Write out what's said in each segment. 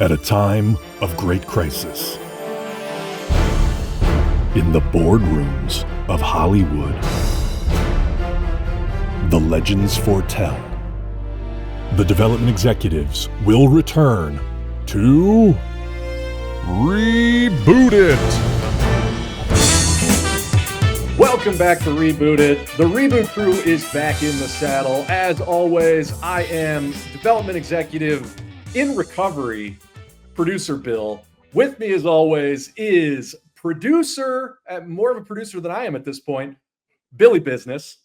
At a time of great crisis, in the boardrooms of Hollywood, the legends foretell the development executives will return to Reboot It. Welcome back to Reboot It. The Reboot Crew is back in the saddle. As always, I am development executive in recovery, producer Bill. With me, as always, is producer, more of a producer than I am at this point, Billy Business.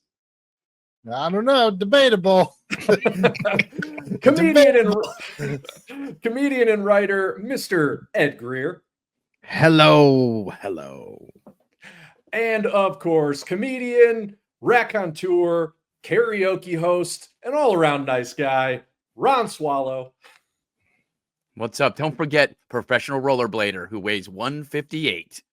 I don't know, debatable. Comedian and writer, Mr. Ed Greer. Hello. And of course, comedian, raconteur, karaoke host, and all-around nice guy, Ron Swallow. What's up? Don't forget professional rollerblader who weighs 158.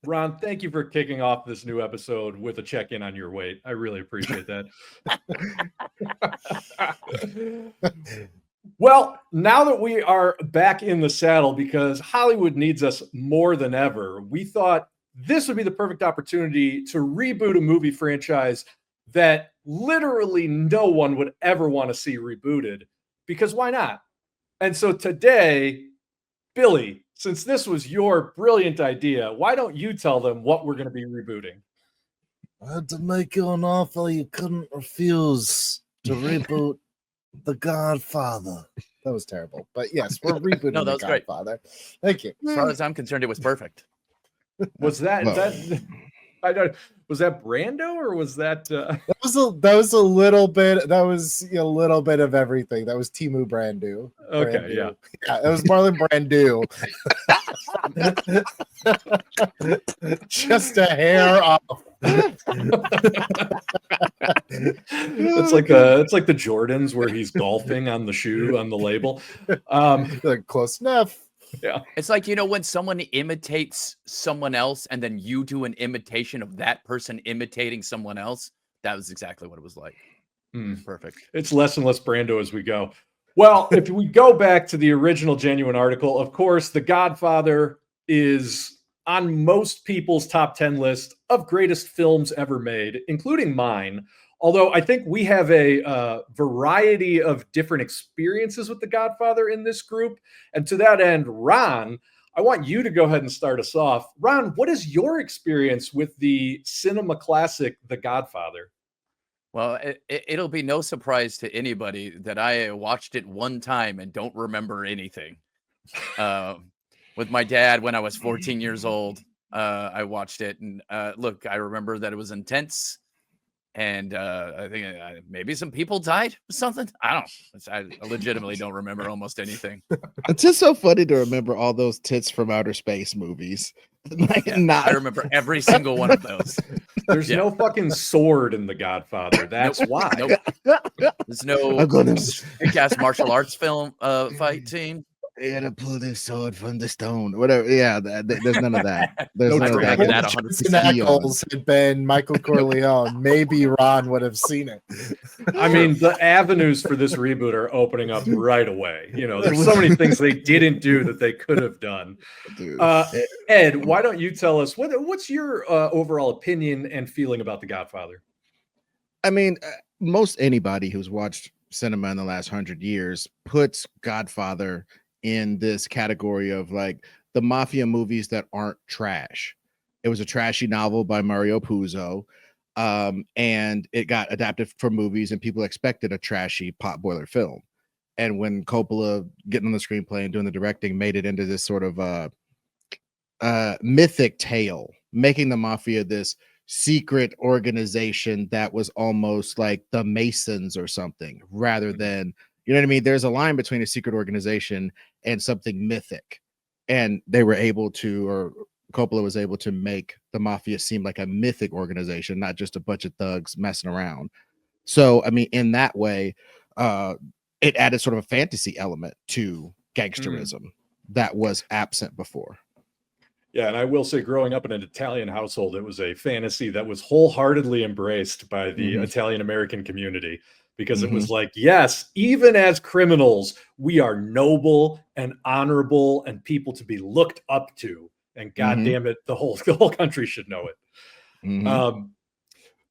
Ron, thank you for kicking off this new episode with a check-in on your weight. I really appreciate that. Well, now that we are back in the saddle because Hollywood needs us more than ever, we thought this would be the perfect opportunity to reboot a movie franchise that literally no one would ever want to see rebooted, because why not? And so today, Billy, since this was your brilliant idea, why don't you tell them what we're going to be rebooting? I had to make you an offer you couldn't refuse to reboot The Godfather. That was terrible. But yes, we're rebooting No, that The was great. Godfather. Thank you. As far as I'm concerned, it was perfect. Was that I don't, was that Brando or was that That was a little bit. That was a little bit of everything. That was Timu Brandu. Okay, Brandu. yeah. That was Marlon Brando. Just a hair off. It's like the Jordans where he's golfing on the shoe on the label. Close enough. Yeah. It's like, when someone imitates someone else and then you do an imitation of that person imitating someone else. That was exactly what it was like. Perfect. It's less and less Brando as we go. Well, if we go back to the original genuine article, of course, The Godfather is on most people's top 10 list of greatest films ever made, including mine. Although I think we have a variety of different experiences with The Godfather in this group. And to that end, Ron, I want you to go ahead and start us off. Ron, what is your experience with the cinema classic, The Godfather? Well, it'll be no surprise to anybody that I watched it one time and don't remember anything. With my dad when I was 14 years old, I watched it. And look, I remember that it was intense. And I think maybe some people died or something. I legitimately don't remember almost anything. It's just so funny to remember all those tits from outer space movies. I remember every single one of those. There's no fucking sword in The Godfather. That's why. Nope. There's no big-ass martial arts film fight scene. They had to pull this sword from the stone. Whatever. Yeah, there's none of that. There's No none of that. dragging that Jensen Ackles had been Michael Corleone. Maybe Ron would have seen it. I mean, the avenues for this reboot are opening up right away. There's so many things they didn't do that they could have done. Ed, why don't you tell us what's your overall opinion and feeling about The Godfather? I mean, most anybody who's watched cinema in the last 100 years puts Godfather in this category of like the mafia movies that aren't trash. It was a trashy novel by Mario Puzo, and it got adapted for movies, and people expected a trashy potboiler film. And when Coppola getting on the screenplay and doing the directing made it into this sort of mythic tale, making the mafia this secret organization that was almost like the Masons or something, rather than, you know what I mean? There's a line between a secret organization and something mythic. And they were able to, or Coppola was able to make the mafia seem like a mythic organization, not just a bunch of thugs messing around. So, I mean, in that way, it added sort of a fantasy element to gangsterism that was absent before. Yeah, and I will say, growing up in an Italian household, it was a fantasy that was wholeheartedly embraced by the Mhm. Italian American community because it Mhm. was like, yes, even as criminals, we are noble and honorable and people to be looked up to. And God Mhm. damn it, the whole country should know it. Mhm.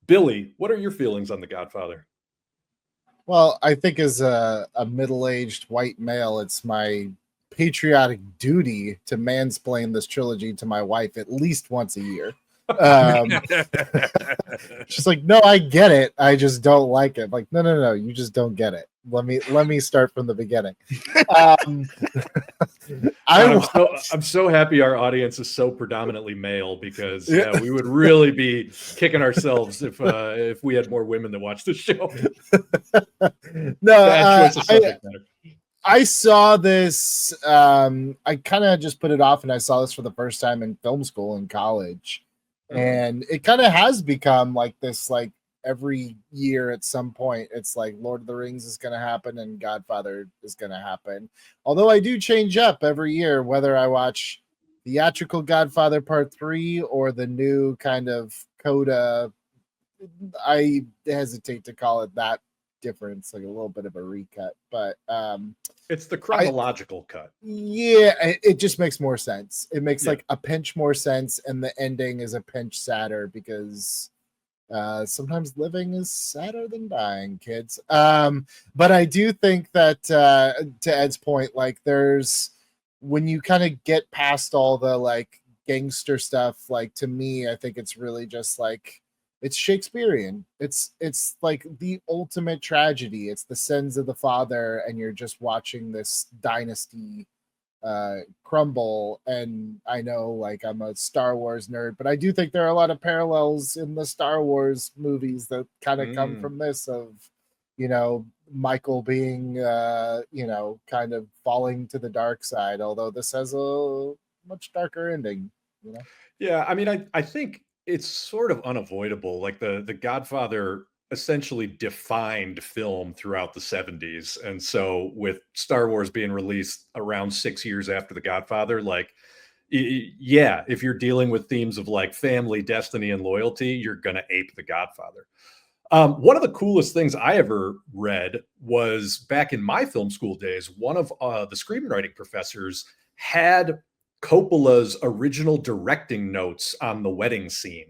Billy, what are your feelings on The Godfather? Well, I think as a middle-aged white male, it's my patriotic duty to mansplain this trilogy to my wife at least once a year. She's like, no, I get it. I just don't like it. I'm like, no, you just don't get it. Let me start from the beginning. Um, God, I'm so happy our audience is so predominantly male because Yeah. we would really be kicking ourselves if we had more women that watch the show. Bad choice of subject matter. I saw this. I kind of just put it off, and I saw this for the first time in film school in college, and it kind of has become like this. Like every year, at some point, it's like Lord of the Rings is going to happen and Godfather is going to happen. Although I do change up every year, whether I watch theatrical Godfather Part 3 or the new kind of coda. I hesitate to call it that difference, like a little bit of a recut, but it's the chronological cut. Yeah, it just makes more sense. It makes Yeah. like a pinch more sense, and the ending is a pinch sadder because sometimes living is sadder than dying, kids. But I do think that to Ed's point, like there's when you kind of get past all the like gangster stuff, like to me, I think it's really just like it's Shakespearean. It's like the ultimate tragedy. It's the sins of the father, and you're just watching this dynasty crumble. And I know like I'm a Star Wars nerd, but I do think there are a lot of parallels in the Star Wars movies that kind of come from this of, you know, Michael being you know, kind of falling to the dark side, although this has a much darker ending, you know. Yeah, I mean, I think it's sort of unavoidable. Like the Godfather essentially defined film throughout the 70s. And so with Star Wars being released around 6 years after The Godfather, like yeah, if you're dealing with themes of like family, destiny, and loyalty, you're gonna ape The Godfather. One of the coolest things I ever read was back in my film school days, one of the screenwriting professors had Coppola's original directing notes on the wedding scene.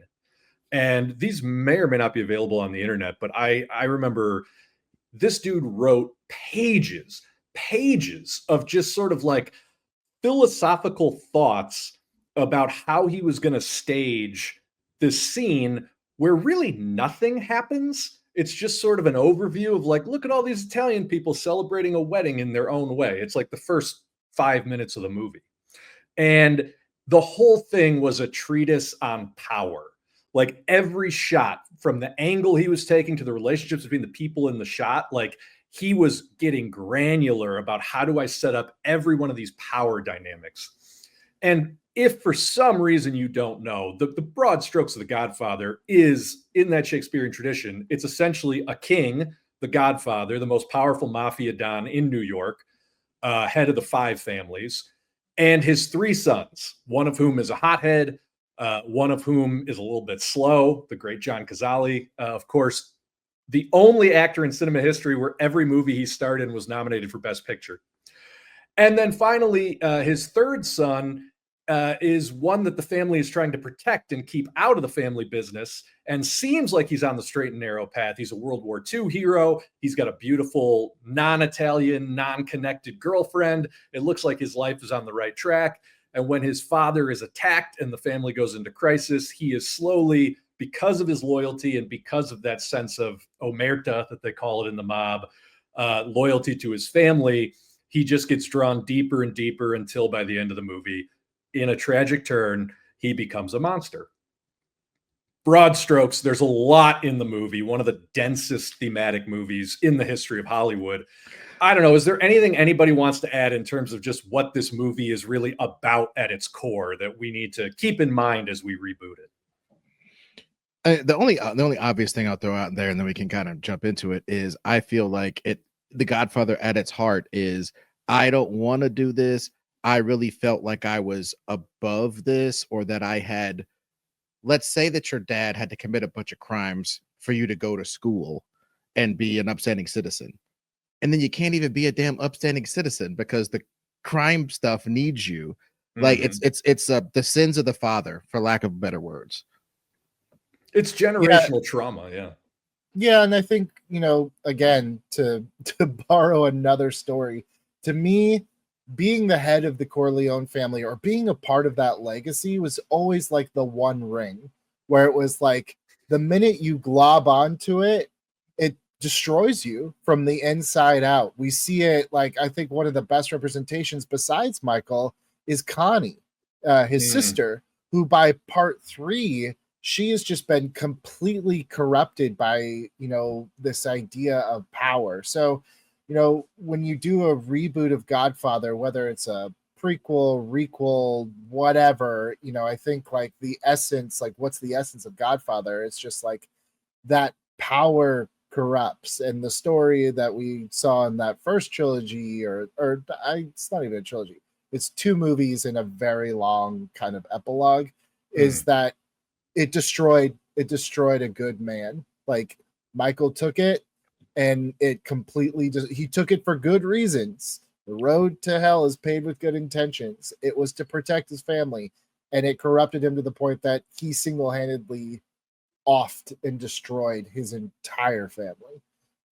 And these may or may not be available on the internet, but I remember this dude wrote pages of just sort of like philosophical thoughts about how he was going to stage this scene where really nothing happens. It's just sort of an overview of like, look at all these Italian people celebrating a wedding in their own way. It's like the first 5 minutes of the movie. And the whole thing was a treatise on power. Like every shot, from the angle he was taking to the relationships between the people in the shot, like he was getting granular about how do I set up every one of these power dynamics. And if for some reason you don't know, the broad strokes of The Godfather is in that Shakespearean tradition. It's essentially a king, the Godfather, the most powerful mafia don in New York, head of the five families, and his three sons, one of whom is a hothead, one of whom is a little bit slow, the great John Cazale, of course, the only actor in cinema history where every movie he starred in was nominated for Best Picture. And then finally, his third son is one that the family is trying to protect and keep out of the family business, and seems like he's on the straight and narrow path. He's a World War II hero. He's got a beautiful, non-Italian, non-connected girlfriend. It looks like his life is on the right track. And when his father is attacked and the family goes into crisis, he is slowly, because of his loyalty and because of that sense of omerta that they call it in the mob, loyalty to his family, he just gets drawn deeper and deeper until by the end of the movie, in a tragic turn, he becomes a monster. Broad strokes, there's a lot in the movie, one of the densest thematic movies in the history of Hollywood. I don't know, is there anything anybody wants to add in terms of just what this movie is really about at its core that we need to keep in mind as we reboot it? The only obvious thing I'll throw out there, and then we can kind of jump into it, is I feel like The Godfather at its heart is, I don't want to do this. I really felt like I was above this, or that I had, let's say that your dad had to commit a bunch of crimes for you to go to school and be an upstanding citizen. And then you can't even be a damn upstanding citizen because the crime stuff needs you. Like Mhm. it's the sins of the father, for lack of better words. It's generational trauma. Yeah. Yeah, and I think, again, to borrow another story, to me, being the head of the Corleone family or being a part of that legacy was always like the one ring, where it was like the minute you glob onto it, it destroys you from the inside out. We see it, like, I think one of the best representations besides Michael is Connie, his sister, who by part 3, she has just been completely corrupted by, this idea of power. So, when you do a reboot of Godfather, whether it's a prequel, requel, whatever, I think like the essence, like what's the essence of Godfather? It's just like that power corrupts. And the story that we saw in that first trilogy, it's not even a trilogy, it's 2 movies and a very long kind of epilogue, is that it destroyed a good man. Like, Michael took it and it completely he took it for good reasons. The road to hell is paved with good intentions. It was to protect his family, and it corrupted him to the point that he single-handedly offed and destroyed his entire family.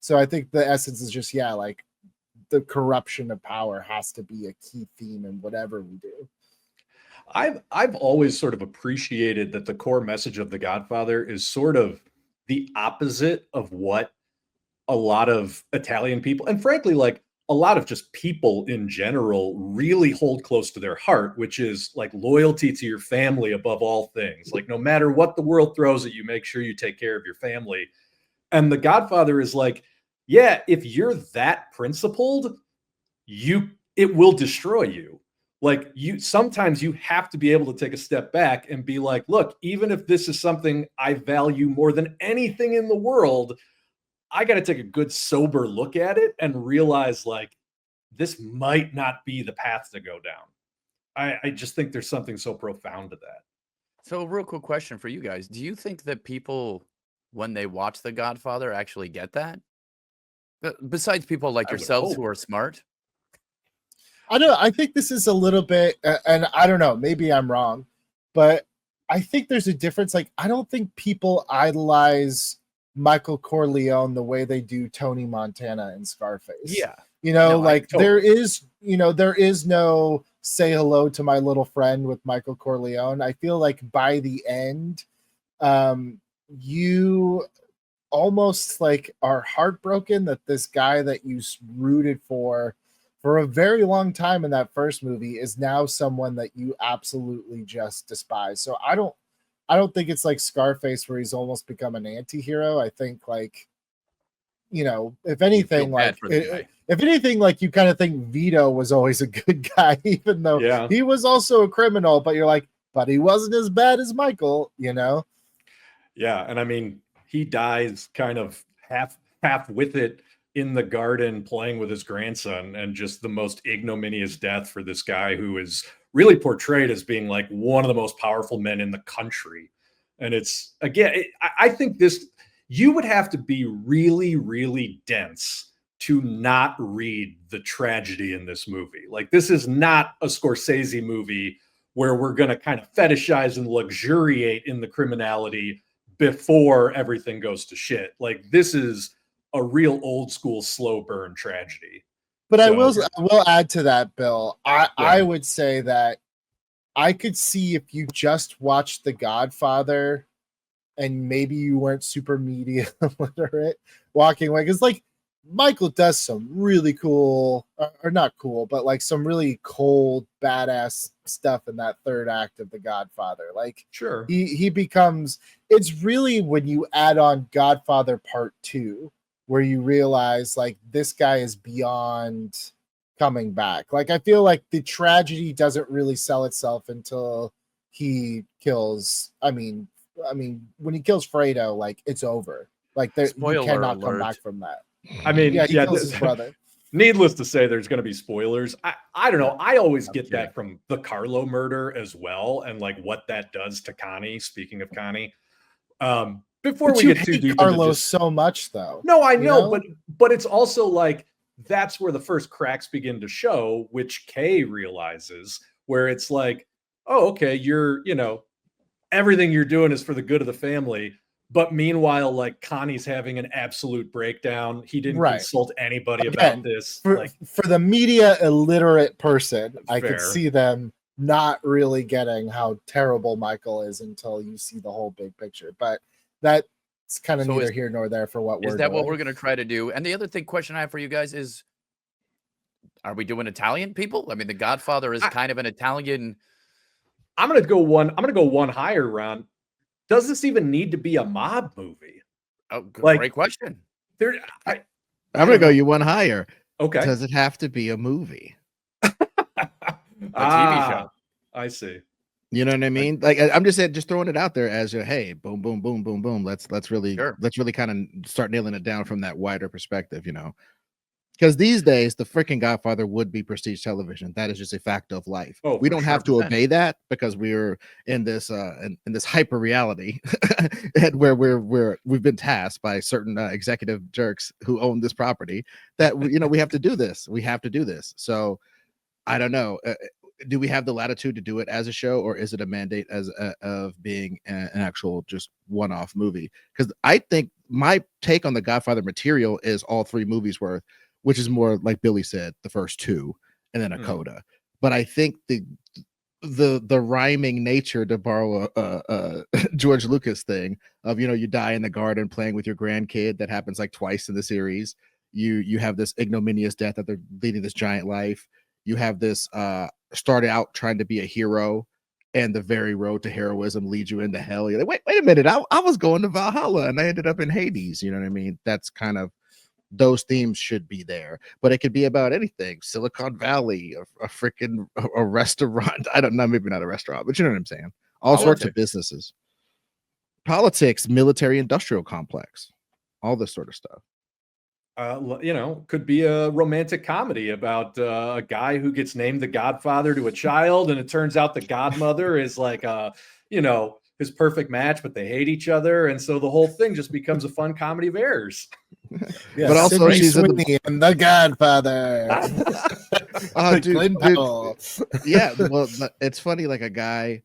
So I think the essence is just, like the corruption of power has to be a key theme in whatever we do. I've always sort of appreciated that the core message of The Godfather is sort of the opposite of what a lot of Italian people, and frankly, like a lot of just people in general, really hold close to their heart, which is like loyalty to your family above all things. Like, no matter what the world throws at you, make sure you take care of your family. And The Godfather is like, yeah, if you're that principled, it will destroy you. Like, sometimes you have to be able to take a step back and be like, look, even if this is something I value more than anything in the world, I got to take a good sober look at it and realize, like, this might not be the path to go down. I just think there's something so profound to that. So, real quick question for you guys. Do you think that people, when they watch The Godfather, actually get that? Besides people like I would yourselves hope. who are smart? I don't know. I think this is a little bit, and I don't know, maybe I'm wrong, but I think there's a difference. Like, I don't think people idolize Michael Corleone the way they do Tony Montana and Scarface. Yeah. No, there totally. is no say hello to my little friend with Michael Corleone. I feel like by the end, you almost like are heartbroken that this guy that you rooted for a very long time in that first movie is now someone that you absolutely just despise. So I don't think it's like Scarface where he's almost become an anti-hero. I think, like, if anything, like if anything, like, you kind of think Vito was always a good guy, even though he was also a criminal, but you're like, but he wasn't as bad as Michael, Yeah. And I mean, he dies kind of half with it in the garden playing with his grandson, and just the most ignominious death for this guy who is really portrayed as being like one of the most powerful men in the country. And it's, again, I think you would have to be really, really dense to not read the tragedy in this movie. Like, this is not a Scorsese movie where we're going to kind of fetishize and luxuriate in the criminality before everything goes to shit. Like, this is a real old school slow burn tragedy. But I will add to that, Bill. I would say that I could see if you just watched The Godfather and maybe you weren't super media literate walking away, because like Michael does some really cool, or not cool, but like some really cold, badass stuff in that third act of The Godfather. Like, sure, he becomes. It's really when you add on Godfather Part 2 where you realize, like, this guy is beyond coming back. Like, I feel like the tragedy doesn't really sell itself until he kills. I mean, when he kills Fredo, like, it's over. Like, you cannot come back from that. I mean, he kills his brother. Needless to say, there's going to be spoilers. I don't know. I always get Yeah. that from the Carlo murder as well, and like what that does to Connie. Speaking of Connie, before But we you get too hate deep Carlos into just so much, though. no, I you know, know? but it's also like that's where the first cracks begin to show, which Kay realizes, where it's like, oh, okay, everything you're doing is for the good of the family. But meanwhile, like Connie's having an absolute breakdown. He didn't Right. consult anybody Again, about this. For, Like, for the media illiterate person, I could Fair. see them not really getting how terrible Michael is until you see the whole big picture. But that's kind of So neither is- here nor there for what we're Is that doing. what we're going to try to do? And the other question I have for you guys is, are we doing Italian people? I mean, The Godfather is kind of an Italian. I'm gonna go one higher, Ron. Does this even need to be a mob movie? Oh, Like- great question. There, I'm gonna go you one higher. okay. Does it have to be a movie? A TV show. I see. You know what I mean? Like I'm just saying, just throwing it out there as a hey, boom, boom, boom, boom, boom. Let's really Sure. kind of start nailing it down from that wider perspective, you know. Because these days, the freaking Godfather would be prestige television. That is just a fact of life. Oh, we for don't have to sure. obey that because we're in this in this hyper reality, and where we've been tasked by certain executive jerks who own this property that we have to do this. We have to do this. So I don't know. Do we have the latitude to do it as a show, or is it a mandate of being an actual just one-off movie? Because I think my take on the Godfather material is all three movies worth, which is more like Billy said, the first two, and then a coda. But I think the rhyming nature, to borrow a George Lucas thing of you die in the garden playing with your grandkid, that happens like twice in the series. You have this ignominious death that they're leading this giant life. You have this started out trying to be a hero, and the very road to heroism leads you into hell. You're like, wait a minute, I was going to Valhalla and I ended up in Hades. You know what I mean? That's kind of, those themes should be there, but it could be about anything. Silicon Valley, a freaking a restaurant. I don't know, maybe not a restaurant, but you know what I'm saying. All sorts of businesses, politics, military, industrial complex, all this sort of stuff. Could be a romantic comedy about a guy who gets named the Godfather to a child, and it turns out the godmother is like his perfect match, but they hate each other, and so the whole thing just becomes a fun comedy of errors. Yeah, But also Sydney she's in the- Sweeney and the Godfather. Oh, dude, Glenn Powell. Yeah, well, it's funny, like a guy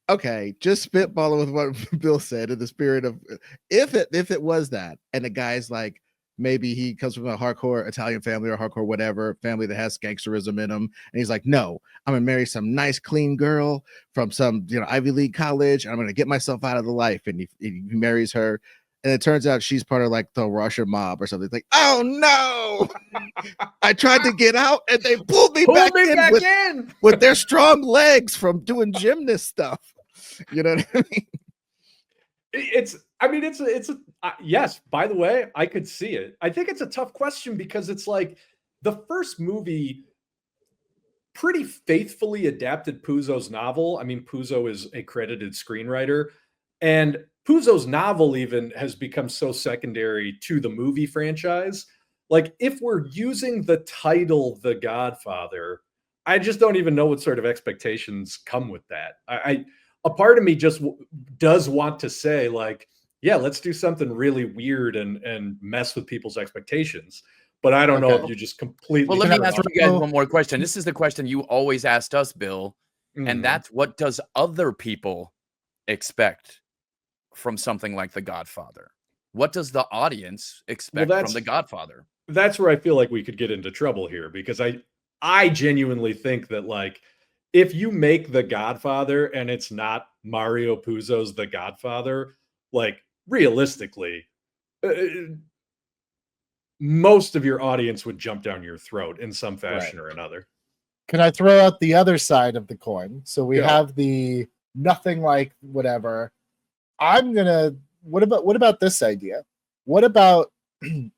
okay, just spitballing with what Bill said in the spirit of if it was that, and the guy's like, maybe he comes from a hardcore Italian family or hardcore whatever family that has gangsterism in him, and he's like, no, I'm gonna marry some nice clean girl from some Ivy League college, and I'm gonna get myself out of the life, and he marries her, and it turns out she's part of like the Russian mob or something. It's like, oh no, I tried to get out and they pulled me back in with their strong legs from doing gymnast stuff. You know what I mean? It's yes, by the way, I could see it. I think it's a tough question because it's like the first movie pretty faithfully adapted Puzo's novel. I mean, Puzo is a credited screenwriter, and Puzo's novel even has become so secondary to the movie franchise. Like, if we're using the title The Godfather, I just don't even know what sort of expectations come with that. A part of me just does want to say, like, yeah, let's do something really weird and mess with people's expectations. But I don't know if you just completely. Well, let me ask turn you guys one more question. This is the question you always asked us, Bill, off- and that's, what does other people expect from something like The Godfather? What does the audience expect from The Godfather? That's where I feel like we could get into trouble here, because I genuinely think that, like, if you make The Godfather and it's not Mario Puzo's The Godfather, like, realistically, most of your audience would jump down your throat in some fashion or another. Can I throw out the other side of the coin? So we Go. have the nothing like whatever. What about this idea? What about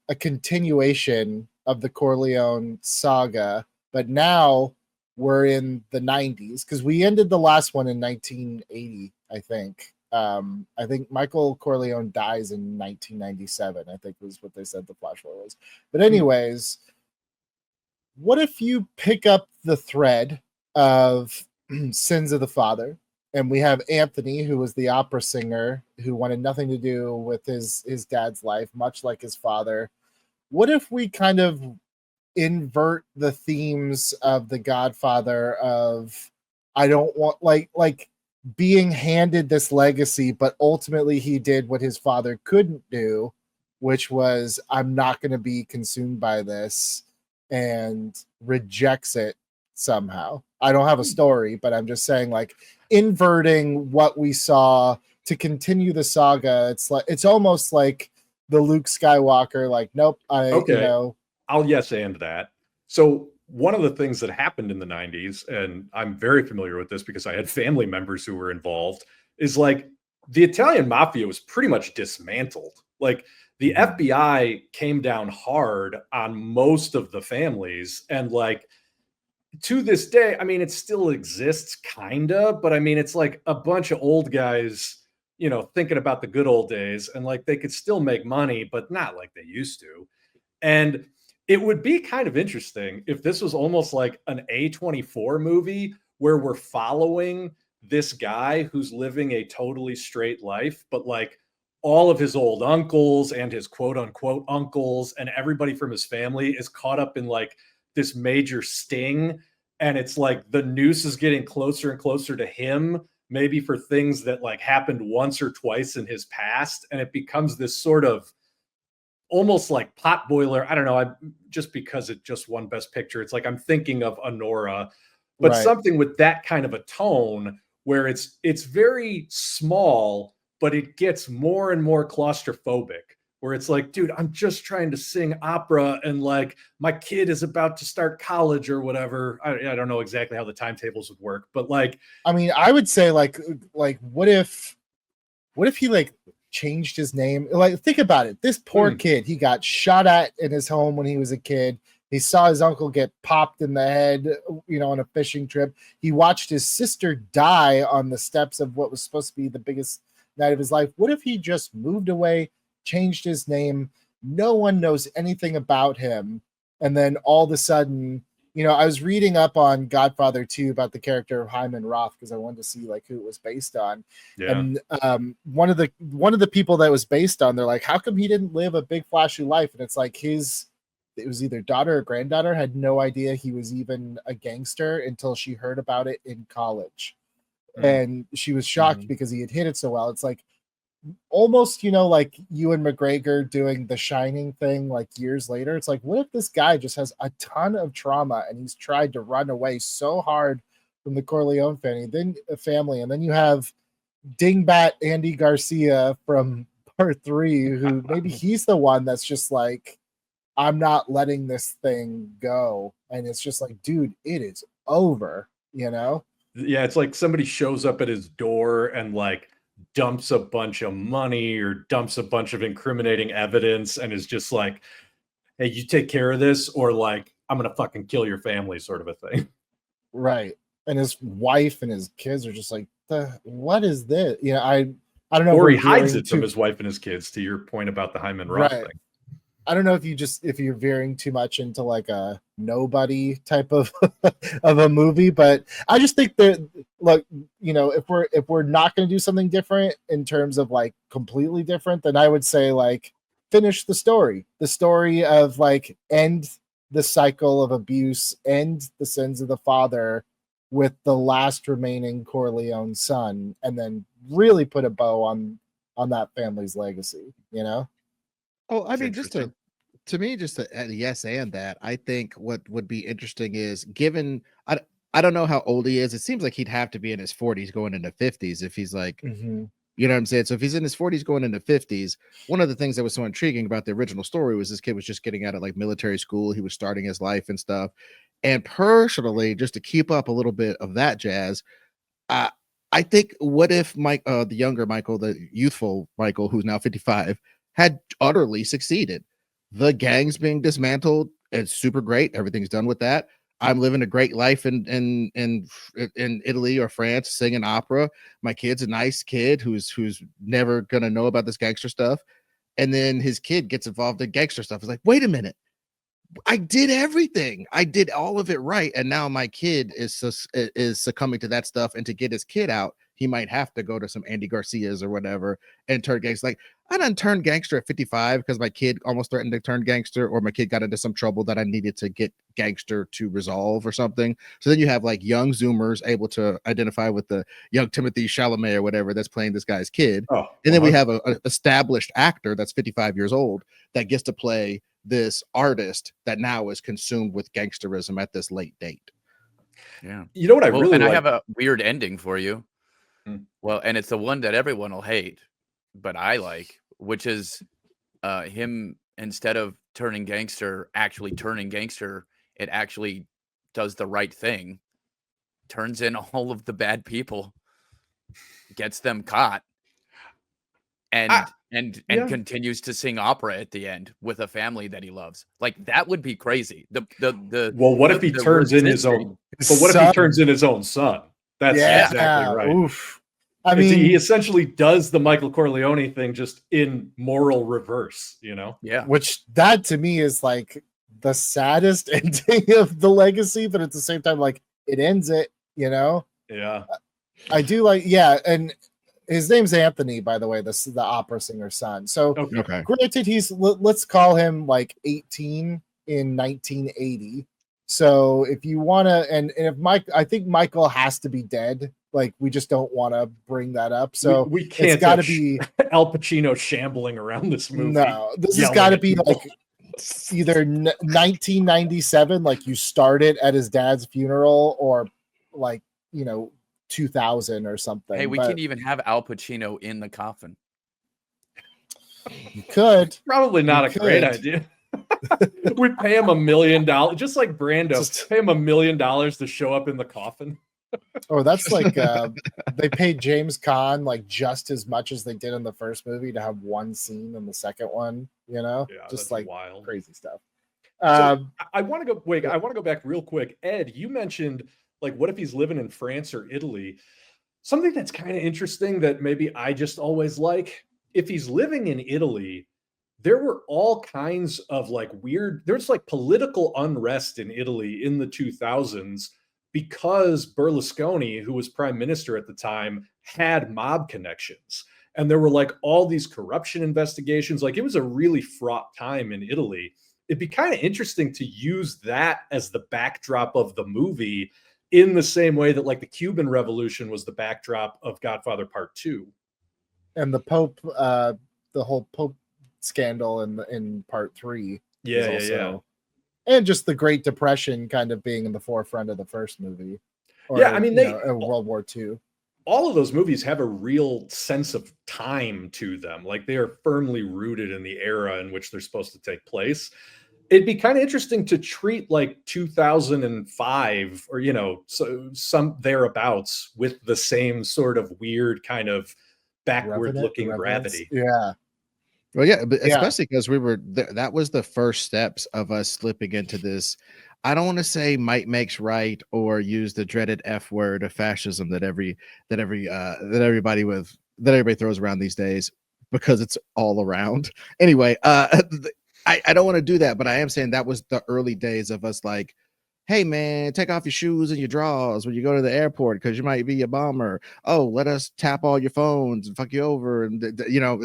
a continuation of the Corleone saga, but now we're in the 90s, because we ended the last one in 1980, I think. I think Michael Corleone dies in 1997, I think was what they said the flash forward was. But anyways, what if you pick up the thread of Sins of the Father, and we have Anthony, who was the opera singer who wanted nothing to do with his dad's life, much like his father. What if we kind of invert the themes of the Godfather of I don't want like being handed this legacy, but ultimately he did what his father couldn't do, which was I'm not going to be consumed by this, and rejects it somehow. I don't have a story, but I'm just saying, like, inverting what we saw to continue the saga. It's almost like the Luke Skywalker, like, nope, Okay. I'll yes and that. So one of the things that happened in the 90s, and I'm very familiar with this because I had family members who were involved, is like the Italian mafia was pretty much dismantled. Like the FBI came down hard on most of the families, and like to this day, I mean, it still exists kind of, but I mean, it's like a bunch of old guys, thinking about the good old days, and like they could still make money, but not like they used to. And it would be kind of interesting if this was almost like an A24 movie where we're following this guy who's living a totally straight life, but like all of his old uncles and his quote unquote uncles and everybody from his family is caught up in like this major sting. And it's like the noose is getting closer and closer to him, maybe for things that like happened once or twice in his past. And it becomes this sort of almost like pot boiler. I don't know. Just because it just won Best Picture, it's like I'm thinking of Honora, but Right. something with that kind of a tone where it's very small, but it gets more and more claustrophobic. Where it's like, dude, I'm just trying to sing opera, and like my kid is about to start college or whatever. I don't know exactly how the timetables would work, but like, I mean, I would say like what if he like changed his name? Like, think about it. This poor kid, he got shot at in his home when he was a kid. He saw his uncle get popped in the head, on a fishing trip. He watched his sister die on the steps of what was supposed to be the biggest night of his life. What if he just moved away, changed his name? No one knows anything about him. And then all of a sudden, I was reading up on Godfather 2 about the character of Hyman Roth because I wanted to see like who it was based on. yeah. And one of the people that was based on, they're like, how come he didn't live a big flashy life? And it's like it was either daughter or granddaughter had no idea he was even a gangster until she heard about it in college. And she was shocked because he had hit it so well. It's like almost, like Ewan McGregor doing the Shining thing like years later. It's like, what if this guy just has a ton of trauma and he's tried to run away so hard from the Corleone family, and then you have dingbat Andy Garcia from Part 3, who maybe he's the one that's just like, I'm not letting this thing go. And it's just like, dude, it is over, Yeah, it's like somebody shows up at his door and like dumps a bunch of money or dumps a bunch of incriminating evidence and is just like, hey, you take care of this, or like, I'm going to fucking kill your family, sort of a thing. Right. And his wife and his kids are just like, what is this? I don't know. Or he hides it from his wife and his kids, to your point about the Hyman Roth thing. I don't know if you're veering too much into like a nobody type of of a movie, but I just think that, like, if we're not going to do something different in terms of like completely different, then I would say like finish the story of like end the cycle of abuse, end the sins of the father with the last remaining Corleone son, and then really put a bow on that family's legacy. Oh, I mean, just to me, just a yes and that. I think what would be interesting is, given I don't know how old he is. It seems like he'd have to be in his 40s going into 50s if he's like, you know what I'm saying? So if he's in his 40s going into 50s, one of the things that was so intriguing about the original story was this kid was just getting out of like military school. He was starting his life and stuff. And personally, just to keep up a little bit of that jazz, I think, what if the younger Michael, the youthful Michael, who's now 55, had utterly succeeded? The gang's being dismantled. It's super great. Everything's done with that. I'm living a great life in Italy or France, singing opera. My kid's a nice kid who's never gonna know about this gangster stuff. And then his kid gets involved in gangster stuff. It's like, wait a minute. I did everything. I did all of it right, and now my kid is succumbing to that stuff. And to get his kid out, he might have to go to some Andy Garcias or whatever and turn gangster. Like I done turned gangster at 55 because my kid almost threatened to turn gangster, or my kid got into some trouble that I needed to get gangster to resolve or something. So then you have like young Zoomers able to identify with the young Timothy Chalamet or whatever that's playing this guy's kid, and then we have a established actor that's 55 years old that gets to play this artist that now is consumed with gangsterism at this late date. Yeah. You know what I really and like? I have a weird ending for you. Hmm. Well, and it's the one that everyone will hate, but I like, which is him, instead of turning gangster, actually turning gangster, it actually does the right thing, turns in all of the bad people, gets them caught, and yeah. continues to sing opera at the end with a family that he loves. Like that would be crazy. Well, what if he turns in his own? But what if he turns in his own son? That's exactly right. Oof. I mean, he essentially does the Michael Corleone thing, just in moral reverse. You know? Yeah. Which that to me is like the saddest ending of the legacy, but at the same time, like it ends it. You know? Yeah. I do like. Yeah, and his name's Anthony, by the way. This is the opera singer's son. So, Okay. Granted, he's let's call him like 18 in 1980. So if you want to, and if I think Michael has to be dead. Like we just don't want to bring that up. So we can't. It's got to be Al Pacino shambling around this movie. No, this has got to be like either 1997, like you started at his dad's funeral, or like 2000 or something. Hey, we can even have Al Pacino in the coffin. You could. Probably not a great idea. We pay him $1 million, just like Brando. Pay him $1 million to show up in the coffin. Oh, that's like they paid James Caan like just as much as they did in the first movie to have one scene in the second one. Just like wild, crazy stuff. So I want to go. Wait, I want to go back real quick. Ed, you mentioned like, what if he's living in France or Italy? Something that's kind of interesting that maybe I just always like. If he's living in Italy, there were all kinds of like weird. There's like political unrest in Italy in the 2000s. Because Berlusconi, who was prime minister at the time, had mob connections. And there were like all these corruption investigations. Like it was a really fraught time in Italy. It'd be kind of interesting to use that as the backdrop of the movie in the same way that like the Cuban Revolution was the backdrop of Godfather Part 2. And the Pope, the whole Pope scandal in Part 3. Yeah. And just the Great Depression kind of being in the forefront of the first movie. I mean, World War II. All of those movies have a real sense of time to them. Like they are firmly rooted in the era in which they're supposed to take place. It'd be kind of interesting to treat like 2005 or, some thereabouts with the same sort of weird kind of backward looking gravity. Yeah. Well, yeah, but especially because that was the first steps of us slipping into this. I don't want to say might makes right or use the dreaded F word of fascism that everybody throws around these days, because it's all around. Anyway, I don't want to do that, but I am saying that was the early days of us like, hey man, take off your shoes and your drawers when you go to the airport because you might be a bomber. Oh, let us tap all your phones and fuck you over and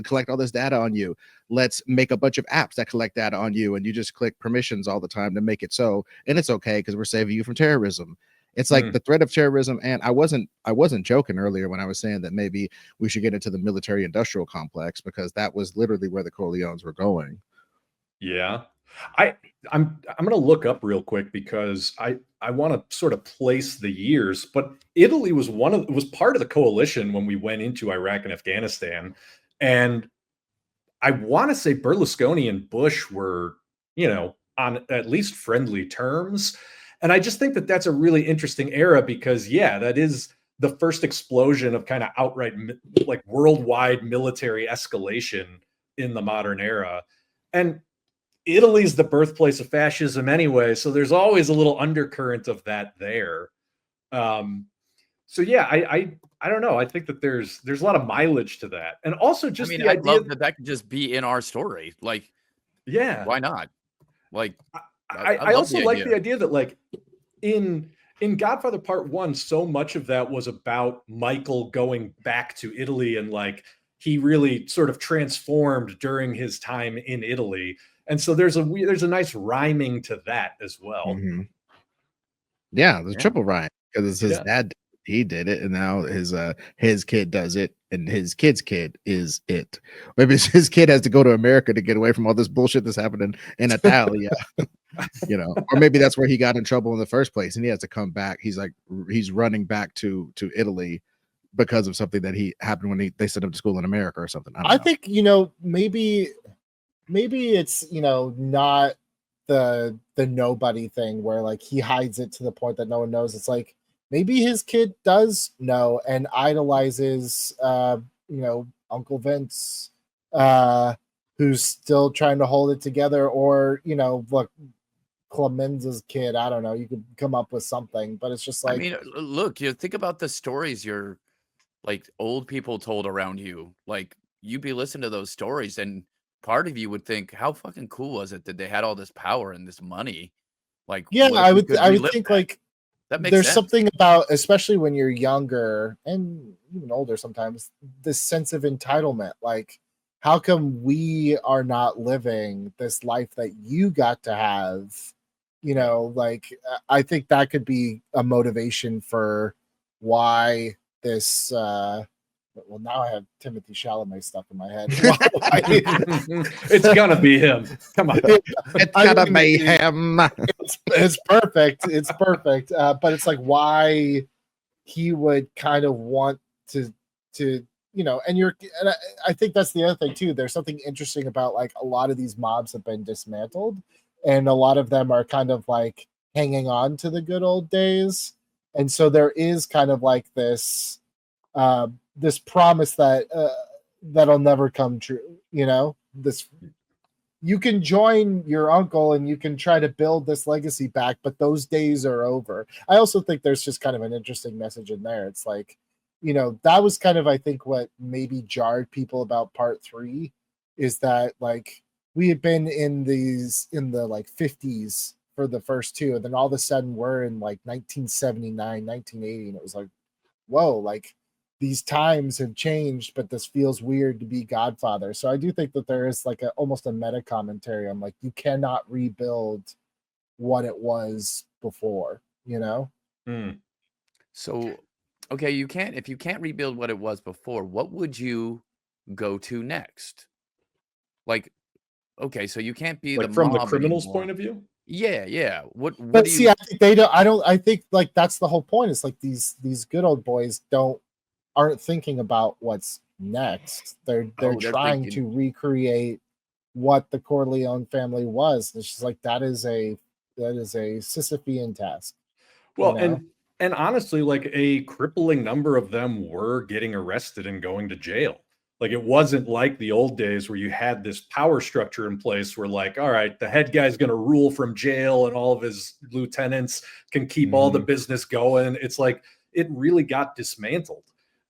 collect all this data on you. Let's make a bunch of apps that collect data on you, and you just click permissions all the time to make it so, and it's okay because we're saving you from terrorism. It's like the threat of terrorism, and I wasn't joking earlier when I was saying that maybe we should get into the military industrial complex, because that was literally where the Corleones were going. Yeah. I'm going to look up real quick because I want to sort of place the years, but Italy was was part of the coalition when we went into Iraq and Afghanistan. And I want to say Berlusconi and Bush were, on at least friendly terms. And I just think that that's a really interesting era because, that is the first explosion of kind of outright like worldwide military escalation in the modern era. And Italy's the birthplace of fascism anyway, so there's always a little undercurrent of that there. I don't know. I think that there's a lot of mileage to that, and also just the idea love that could just be in our story. Like, why not? Like, I love also the like idea. the idea that like in Godfather Part 1, so much of that was about Michael going back to Italy, and like he really sort of transformed during his time in Italy. And so there's a nice rhyming to that as well. Mhm. Yeah, the Yeah. triple rhyme because it's his Yeah. dad. He did it, and now his kid does it, and his kid's kid is it. Maybe his kid has to go to America to get away from all this bullshit that's happening in Italia. Or maybe that's where he got in trouble in the first place, and he has to come back. He's running back to Italy because of something that he happened when they sent him to school in America or something. I don't know. think maybe it's not the nobody thing where like he hides it to the point that no one knows. It's like maybe his kid does know and idolizes Uncle Vince, who's still trying to hold it together, or look, Clemenza's kid. I don't know. You could come up with something, but it's just like, I mean, look, you think about the stories your like old people told around you. Like you'd be listening to those stories, and part of you would think, how fucking cool was it that they had all this power and this money? Like, yeah, what if I we would could I would relive think that? like That makes there's sense. something about, especially when you're younger and even older sometimes, this sense of entitlement. Like, how come we are not living this life that you got to have? Like, I think that could be a motivation for why this well, now I have Timothy Chalamet stuck in my head. It's gonna be him. Come on. It's gotta be him. It's perfect. It's perfect. But it's like why he would kind of want to and I think that's the other thing too. There's something interesting about like a lot of these mobs have been dismantled, and a lot of them are kind of like hanging on to the good old days. And so there is kind of like this this promise that that'll never come true. This, you can join your uncle and you can try to build this legacy back, but those days are over. I also think there's just kind of an interesting message in there. It's like, that was kind of, I think, what maybe jarred people about part 3 is that like we had been in the like 50s for the first 2, and then all of a sudden we're in like 1979, 1980, and it was like, whoa, like these times have changed, but this feels weird to be Godfather. So I do think that there is like almost a meta commentary on like you cannot rebuild what it was before, So, okay, if you can't rebuild what it was before, what would you go to next? Like, okay, so you can't be Like the from the mob criminal's anymore. point of view? Yeah. What But do see, you? I think they don't. I think like that's the whole point. It's like these good old boys aren't thinking about what's next. They're Oh, they're trying thinking. to recreate what the Corleone family was. It's just like that is a Sisyphean task. Well, and honestly, like a crippling number of them were getting arrested and going to jail. Like it wasn't like the old days where you had this power structure in place where like, all right, the head guy's going to rule from jail and all of his lieutenants can keep all the business going. It's like it really got dismantled.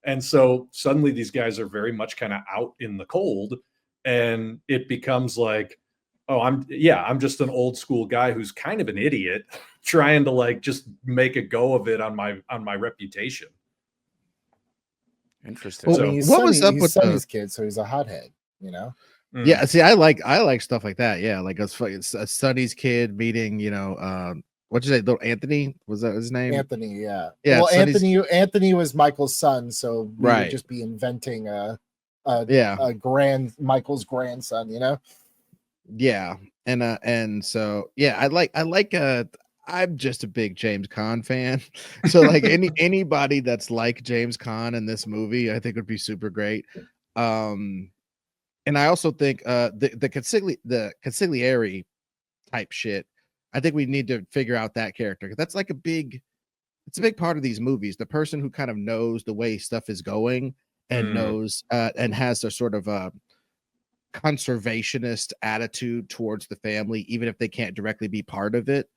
And so suddenly these guys are very much kind of out in the cold, and it becomes like, oh, I'm just an old school guy who's kind of an idiot trying to like just make a go of it on my reputation. Interesting. I Well, mean, what was up with Sonny's kid, so he's a hothead, Yeah, see, I like stuff like that. Yeah, like it's a Sonny's kid meeting, what'd you say, little Anthony? Was that his name? Anthony, yeah. Yeah, Well, Sonny's, Anthony was Michael's son, so we would right. just be inventing a Michael's grandson, Yeah, and so yeah, I'm just a big James Caan fan. So like anybody that's like James Caan in this movie, I think would be super great. And I also think the consigliere type shit, I think we need to figure out that character, because that's like it's a big part of these movies. The person who kind of knows the way stuff is going and knows and has a sort of a conservationist attitude towards the family, even if they can't directly be part of it.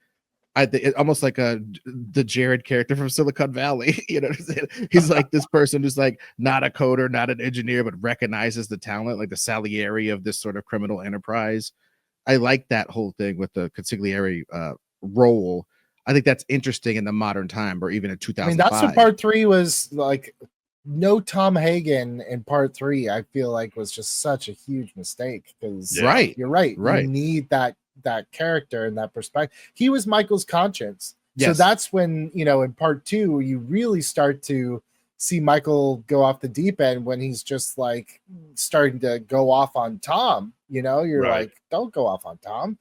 I think almost like the Jared character from Silicon Valley. You know what I'm saying? He's like this person who's like not a coder, not an engineer, but recognizes the talent, like the Salieri of this sort of criminal enterprise. like that whole thing with the consigliere role. I think that's interesting in the modern time, or even in 2005. I mean, that's what part 3 was like. No Tom Hagen in part 3, I feel like was just such a huge mistake because Right. you're right. Right. You need that character and that perspective. He was Michael's conscience. So Yes. that's when, in part 2, you really start to see Michael go off the deep end when he's just like starting to go off on Tom. You're Right. like, don't go off on Tom.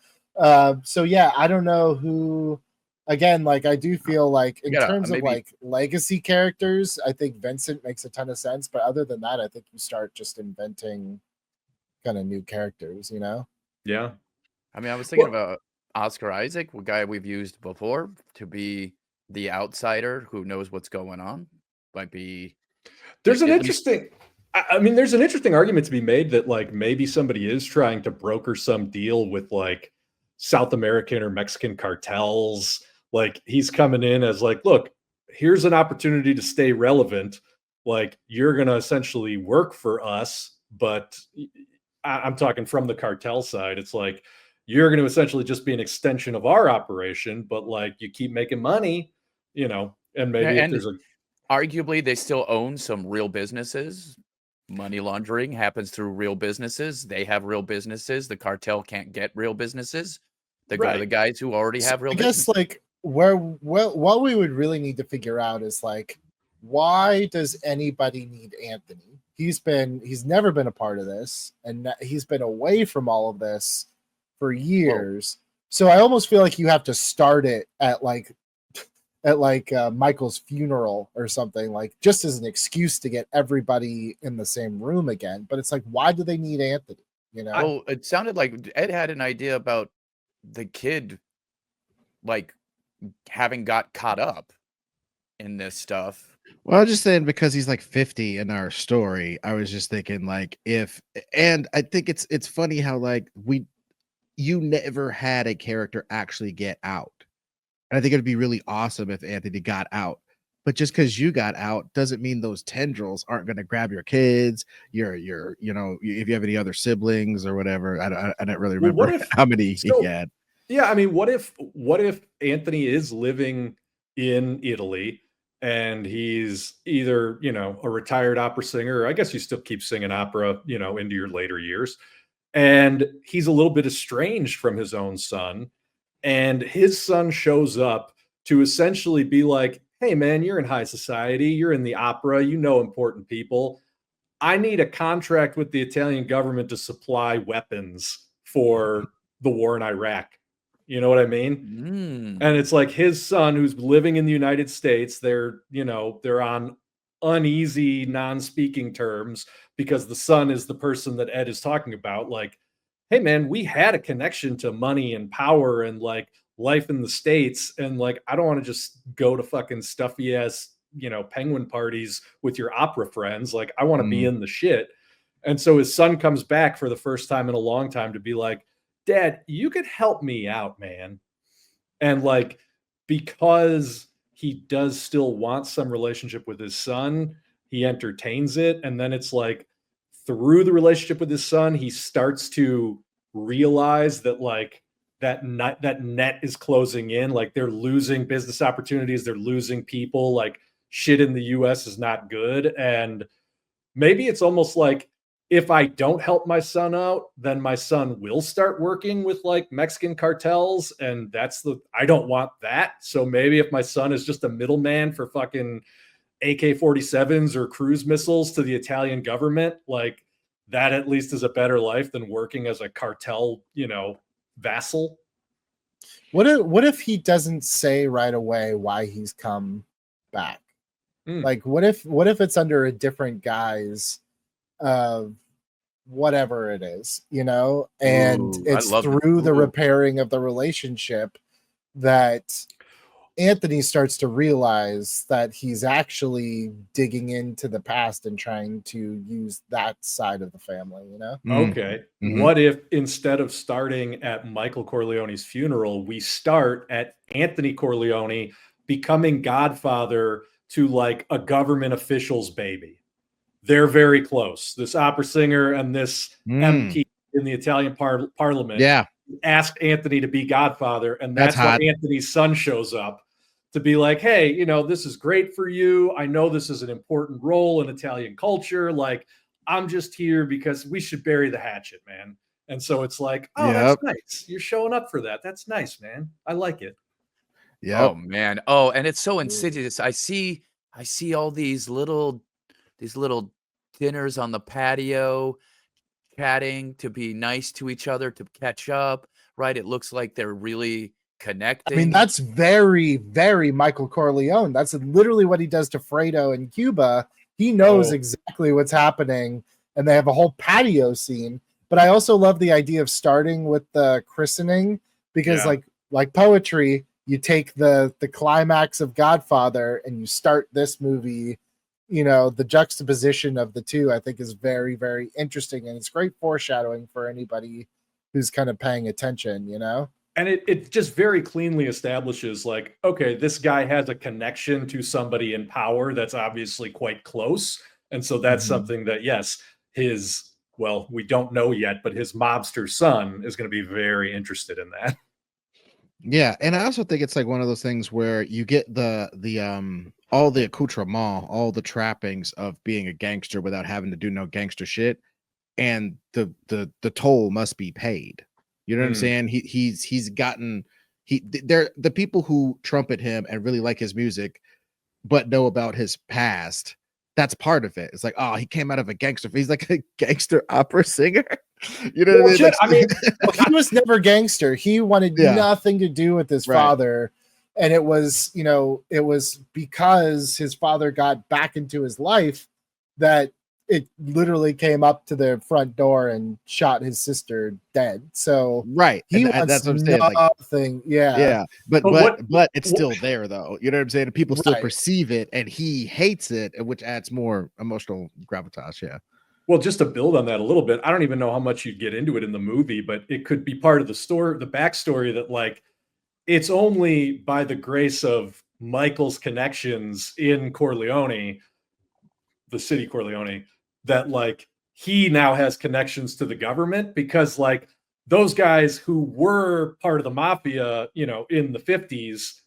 So yeah, I don't know who. Again, like I do feel like in terms of like legacy characters, I think Vincent makes a ton of sense. But other than that, I think you start just inventing kind of new characters, Yeah. I mean, I was thinking about Oscar Isaac, a guy we've used before to be the outsider who knows what's going on. Might be. There's an interesting. I mean, there's an interesting argument to be made that like maybe somebody is trying to broker some deal with like South American or Mexican cartels. Like he's coming in as like, look, here's an opportunity to stay relevant. Like you're going to essentially work for us, but I'm talking from the cartel side. It's like you're going to essentially just be an extension of our operation, but like you keep making money, and maybe if there's arguably they still own some real businesses. Money laundering happens through real businesses. They have real businesses. The cartel can't get real businesses. They go to the guys who already have real businesses. I guess like what we would really need to figure out is like, why does anybody need Anthony? He's never been a part of this, and he's been away from all of this for years. So I almost feel like you have to start it at Michael's funeral or something, like just as an excuse to get everybody in the same room again. But it's like, why do they need Anthony? Well, it sounded like Ed had an idea about the kid, like having got caught up in this stuff. Well, I was just saying because he's like 50 in our story. I was just thinking like and I think it's funny how like you never had a character actually get out. And I think it'd be really awesome if Anthony got out. But just because you got out doesn't mean those tendrils aren't going to grab your kids, your if you have any other siblings or whatever. I don't really remember how many he had. Yeah, I mean, what if Anthony is living in Italy and he's either, a retired opera singer, or I guess you still keep singing opera, into your later years, and he's a little bit estranged from his own son, and his son shows up to essentially be like, hey man, you're in high society, you're in the opera, important people. I need a contract with the Italian government to supply weapons for the war in Iraq. You know what I mean? And it's like his son who's living in the United States, they're on uneasy, non-speaking terms because the son is the person that Ed is talking about. Like, hey man, we had a connection to money and power and like life in the States. And like, I don't want to just go to fucking stuffy ass, penguin parties with your opera friends. Like, I want to be in the shit. And so his son comes back for the first time in a long time to be like, Dad, you could help me out, man. And like, because he does still want some relationship with his son, he entertains it. And then it's like, through the relationship with his son, he starts to realize that like that net is closing in. Like they're losing business opportunities. They're losing people. Like shit in the US is not good. And maybe it's almost like, if I don't help my son out, then my son will start working with like Mexican cartels. And I don't want that. So maybe if my son is just a middleman for fucking AK-47s or cruise missiles to the Italian government, like that at least is a better life than working as a cartel, vassal. What if he doesn't say right away why he's come back? Like what if it's under a different guise of whatever it is, and it's through the repairing of the relationship that Anthony starts to realize that he's actually digging into the past and trying to use that side of the family, Okay. What if instead of starting at Michael Corleone's funeral, we start at Anthony Corleone becoming godfather to like a government official's baby? They're very close. This opera singer and this MP in the Italian parliament. Yeah. asked Anthony to be Godfather, and That's that's why hot. Anthony's son shows up to be like, hey, this is great for you. I know this is an important role in Italian culture. Like, I'm just here because we should bury the hatchet, man. And so it's like, oh, that's Yep. nice. You're showing up for that. That's nice, man. I like it. Oh Yep. man. Oh, and it's so insidious. I see all these little dinners on the patio, chatting to be nice to each other, to catch up, right? It looks like they're really connecting. I mean, that's very, very Michael Corleone. That's literally what he does to Fredo in Cuba. He knows exactly what's happening, and they have a whole patio scene. But I also love the idea of starting with the christening, because like poetry, you take the climax of Godfather and you start this movie. The juxtaposition of the two, I think, is very, very interesting, and it's great foreshadowing for anybody who's kind of paying attention. And it just very cleanly establishes, like, okay, this guy has a connection to somebody in power that's obviously quite close. And so that's something that, yes, we don't know yet, but his mobster son is going to be very interested in that. Yeah, and I also think it's like one of those things where you get the all the accoutrement, all the trappings of being a gangster without having to do no gangster shit, and the toll must be paid. You know what I'm saying? He's gotten they're the people who trumpet him and really like his music, but know about his past. That's part of it. It's like, oh, he came out of a gangster. He's like a gangster opera singer. You know what I mean? He was never gangster. He wanted nothing to do with his father. And it was because his father got back into his life that it literally came up to the front door and shot his sister dead. So he wants that's what I'm saying. Nothing. But it's still there though. You know what I'm saying? People still perceive it, and he hates it, which adds more emotional gravitas. Yeah. Well, just to build on that a little bit, I don't even know how much you'd get into it in the movie, but it could be part of the story, the backstory, that like it's only by the grace of Michael's connections in Corleone, the city Corleone, that like he now has connections to the government, because like those guys who were part of the mafia, in the 50s,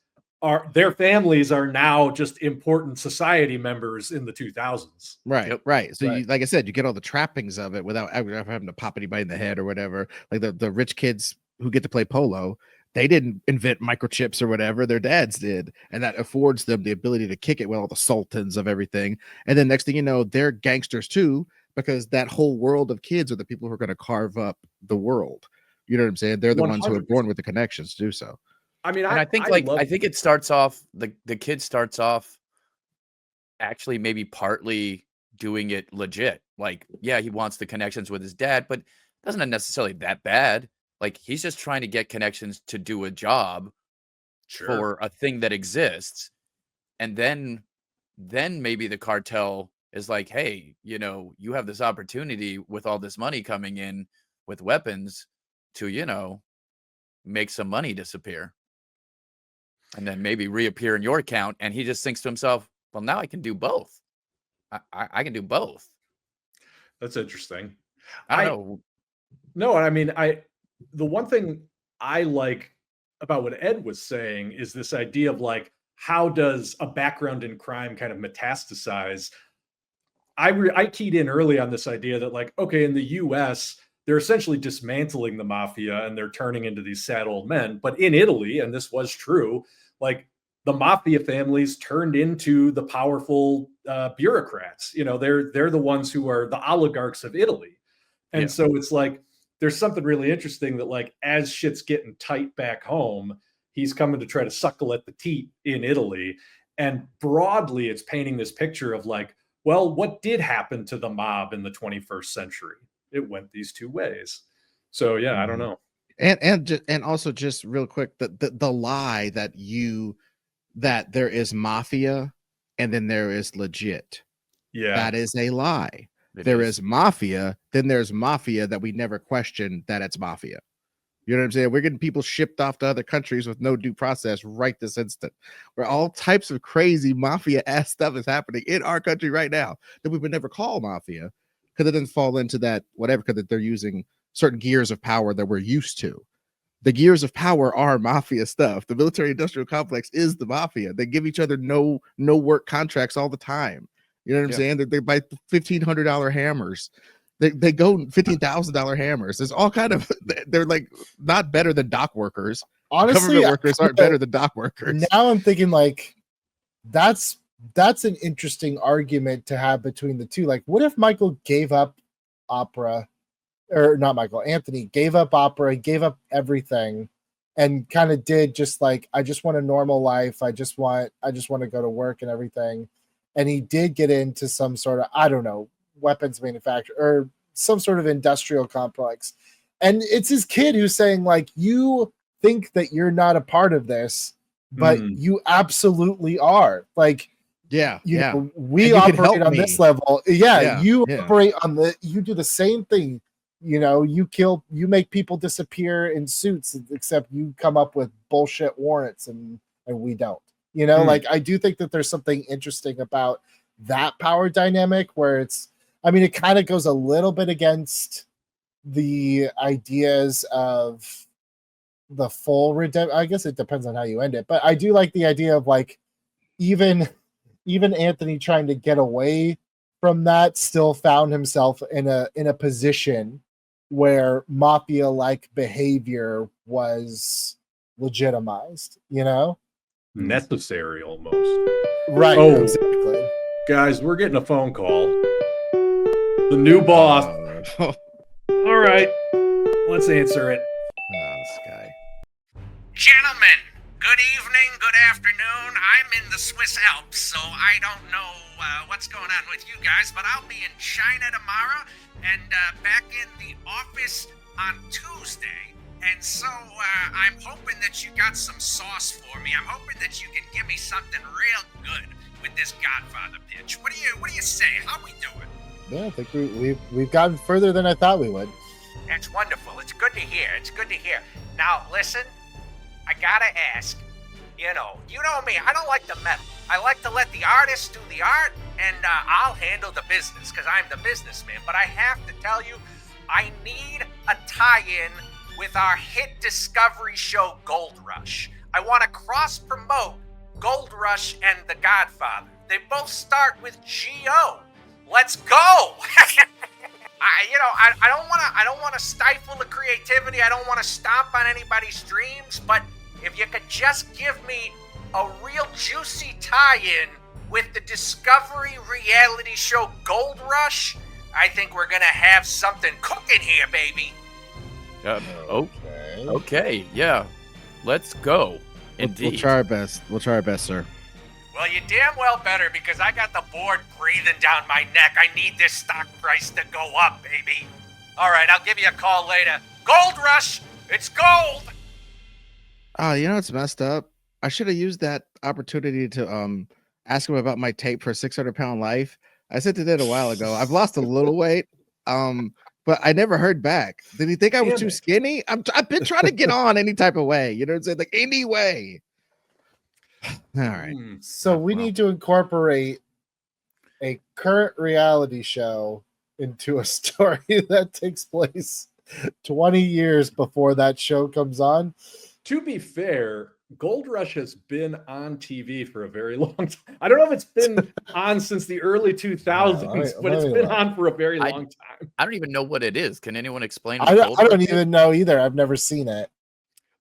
their families are now just important society members in the 2000s. Right. So you, like I said, you get all the trappings of it without ever having to pop anybody in the head or whatever. Like the rich kids who get to play polo, they didn't invent microchips or whatever. Their dads did. And that affords them the ability to kick it with all the sultans of everything. And then next thing you know, they're gangsters too, because that whole world of kids are the people who are going to carve up the world. You know what I'm saying? They're the 100%. Ones who are born with the connections to do so. I mean, I think it starts off, the kid starts off actually maybe partly doing it legit. Like, yeah, he wants the connections with his dad, but doesn't necessarily that bad. Like, he's just trying to get connections to do a job for a thing that exists. And then maybe the cartel is like, hey, you have this opportunity with all this money coming in with weapons to, make some money disappear. And then maybe reappear in your account. And he just thinks to himself, well, now I can do both. I can do both. That's interesting. I don't know. No, I mean, the one thing I like about what Ed was saying is this idea of like, how does a background in crime kind of metastasize? I keyed in early on this idea that like, okay, in the US, they're essentially dismantling the mafia and they're turning into these sad old men. But in Italy, and this was true, like the mafia families turned into the powerful bureaucrats. They're the ones who are the oligarchs of Italy. And so it's like, there's something really interesting that like, as shit's getting tight back home, he's coming to try to suckle at the teat in Italy. And broadly, it's painting this picture of like, well, what did happen to the mob in the 21st century? It went these two ways. So I don't know. And also just real quick, the lie that there is mafia and then there is legit. Yeah, that is a lie. There is mafia, then there's mafia that we never question that it's mafia. You know what I'm saying? We're getting people shipped off to other countries with no due process right this instant, where all types of crazy mafia ass stuff is happening in our country right now that we would never call mafia, because it doesn't fall into that whatever, because they're using certain gears of power that we're used to. the gears of power are mafia stuff. The military industrial complex is the mafia. They give each other no work contracts all the time. You know what I'm saying? They buy $1,500 hammers. They go $15,000 hammers. There's all kind of, they're like not better than dock workers. Honestly, Government workers aren't better than dock workers. Now I'm thinking like that's an interesting argument to have between the two. Like, what if Michael gave up opera, or not Michael, Anthony gave up opera, gave up everything, and kind of did just like, I just want a normal life. I just want to go to work and everything. And he did get into some sort of, I don't know, weapons manufacturer or some sort of industrial complex. And it's his kid who's saying like, you think that you're not a part of this, but you absolutely are. Like, you know, we operate on this level. You operate on you do the same thing. You know, you make people disappear in suits, except you come up with bullshit warrants and we don't. You know, like, I do think that there's something interesting about that power dynamic where it's, I mean, it kind of goes a little bit against the ideas of the full redemption. I guess it depends on how you end it, but I do like the idea of like, even Anthony trying to get away from that still found himself in a position where mafia-like behavior was legitimized, you know? Necessary almost. Right. Oh, exactly. Guys, we're getting a phone call. The new boss. All right. Let's answer it. This guy. Gentlemen, good evening, good afternoon. I'm in the Swiss Alps, so I don't know what's going on with you guys, but I'll be in China tomorrow and back in the office on Tuesday. And so I'm hoping that you got some sauce for me. I'm hoping that you can give me something real good with this Godfather pitch. What do you say? How we doing? Yeah, I think we've gotten further than I thought we would. That's wonderful. It's good to hear. It's good to hear. Now, listen, I gotta ask. You know me. I don't like to meddle. I like to let the artists do the art, and I'll handle the business because I'm the businessman. But I have to tell you, I need a tie-in with our hit Discovery show Gold Rush. I want to cross-promote Gold Rush and The Godfather. They both start with G-O. Let's go! I don't want to stifle the creativity. I don't want to stomp on anybody's dreams, but if you could just give me a real juicy tie-in with the Discovery reality show Gold Rush, I think we're gonna have something cooking here, baby. Okay, yeah. Let's go. Indeed. We'll try our best. We'll try our best, sir. Well, you damn well better, because I got the board breathing down my neck. I need this stock price to go up, baby. All right, I'll give you a call later. Gold Rush, it's gold! Oh, you know what's messed up? I should have used that opportunity to ask him about my tape for 600-pound life. I sent it in a while ago. I've lost a little weight, but I never heard back. Did he think I was too skinny? I've been trying to get on any type of way. You know what I'm saying? Like, any way. All right. So we need to incorporate a current reality show into a story that takes place 20 years before that show comes on. To be fair, Gold Rush has been on TV for a very long time. I don't know if it's been on since the early 2000s, but it's been on for a very long time. I don't even know what it is. Can anyone explain? I don't even know either. I've never seen it.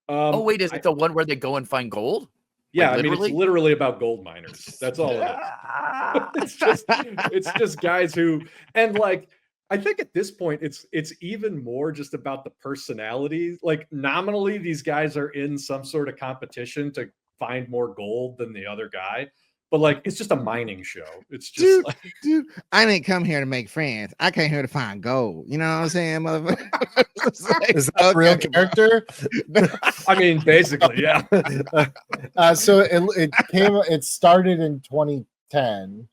Oh, wait, is it the one where they go and find gold? Yeah, Like, I mean, it's literally about gold miners. That's all it is. it's just guys who, and like, I think at this point, it's even more just about the personalities. Like, nominally, these guys are in some sort of competition to find more gold than the other guy. But like, it's just a mining show. It's just dude, I didn't come here to make friends. I came here to find gold. You know what I'm saying, motherfucker? Is that a real character? I mean, basically, yeah. So it started in 2010.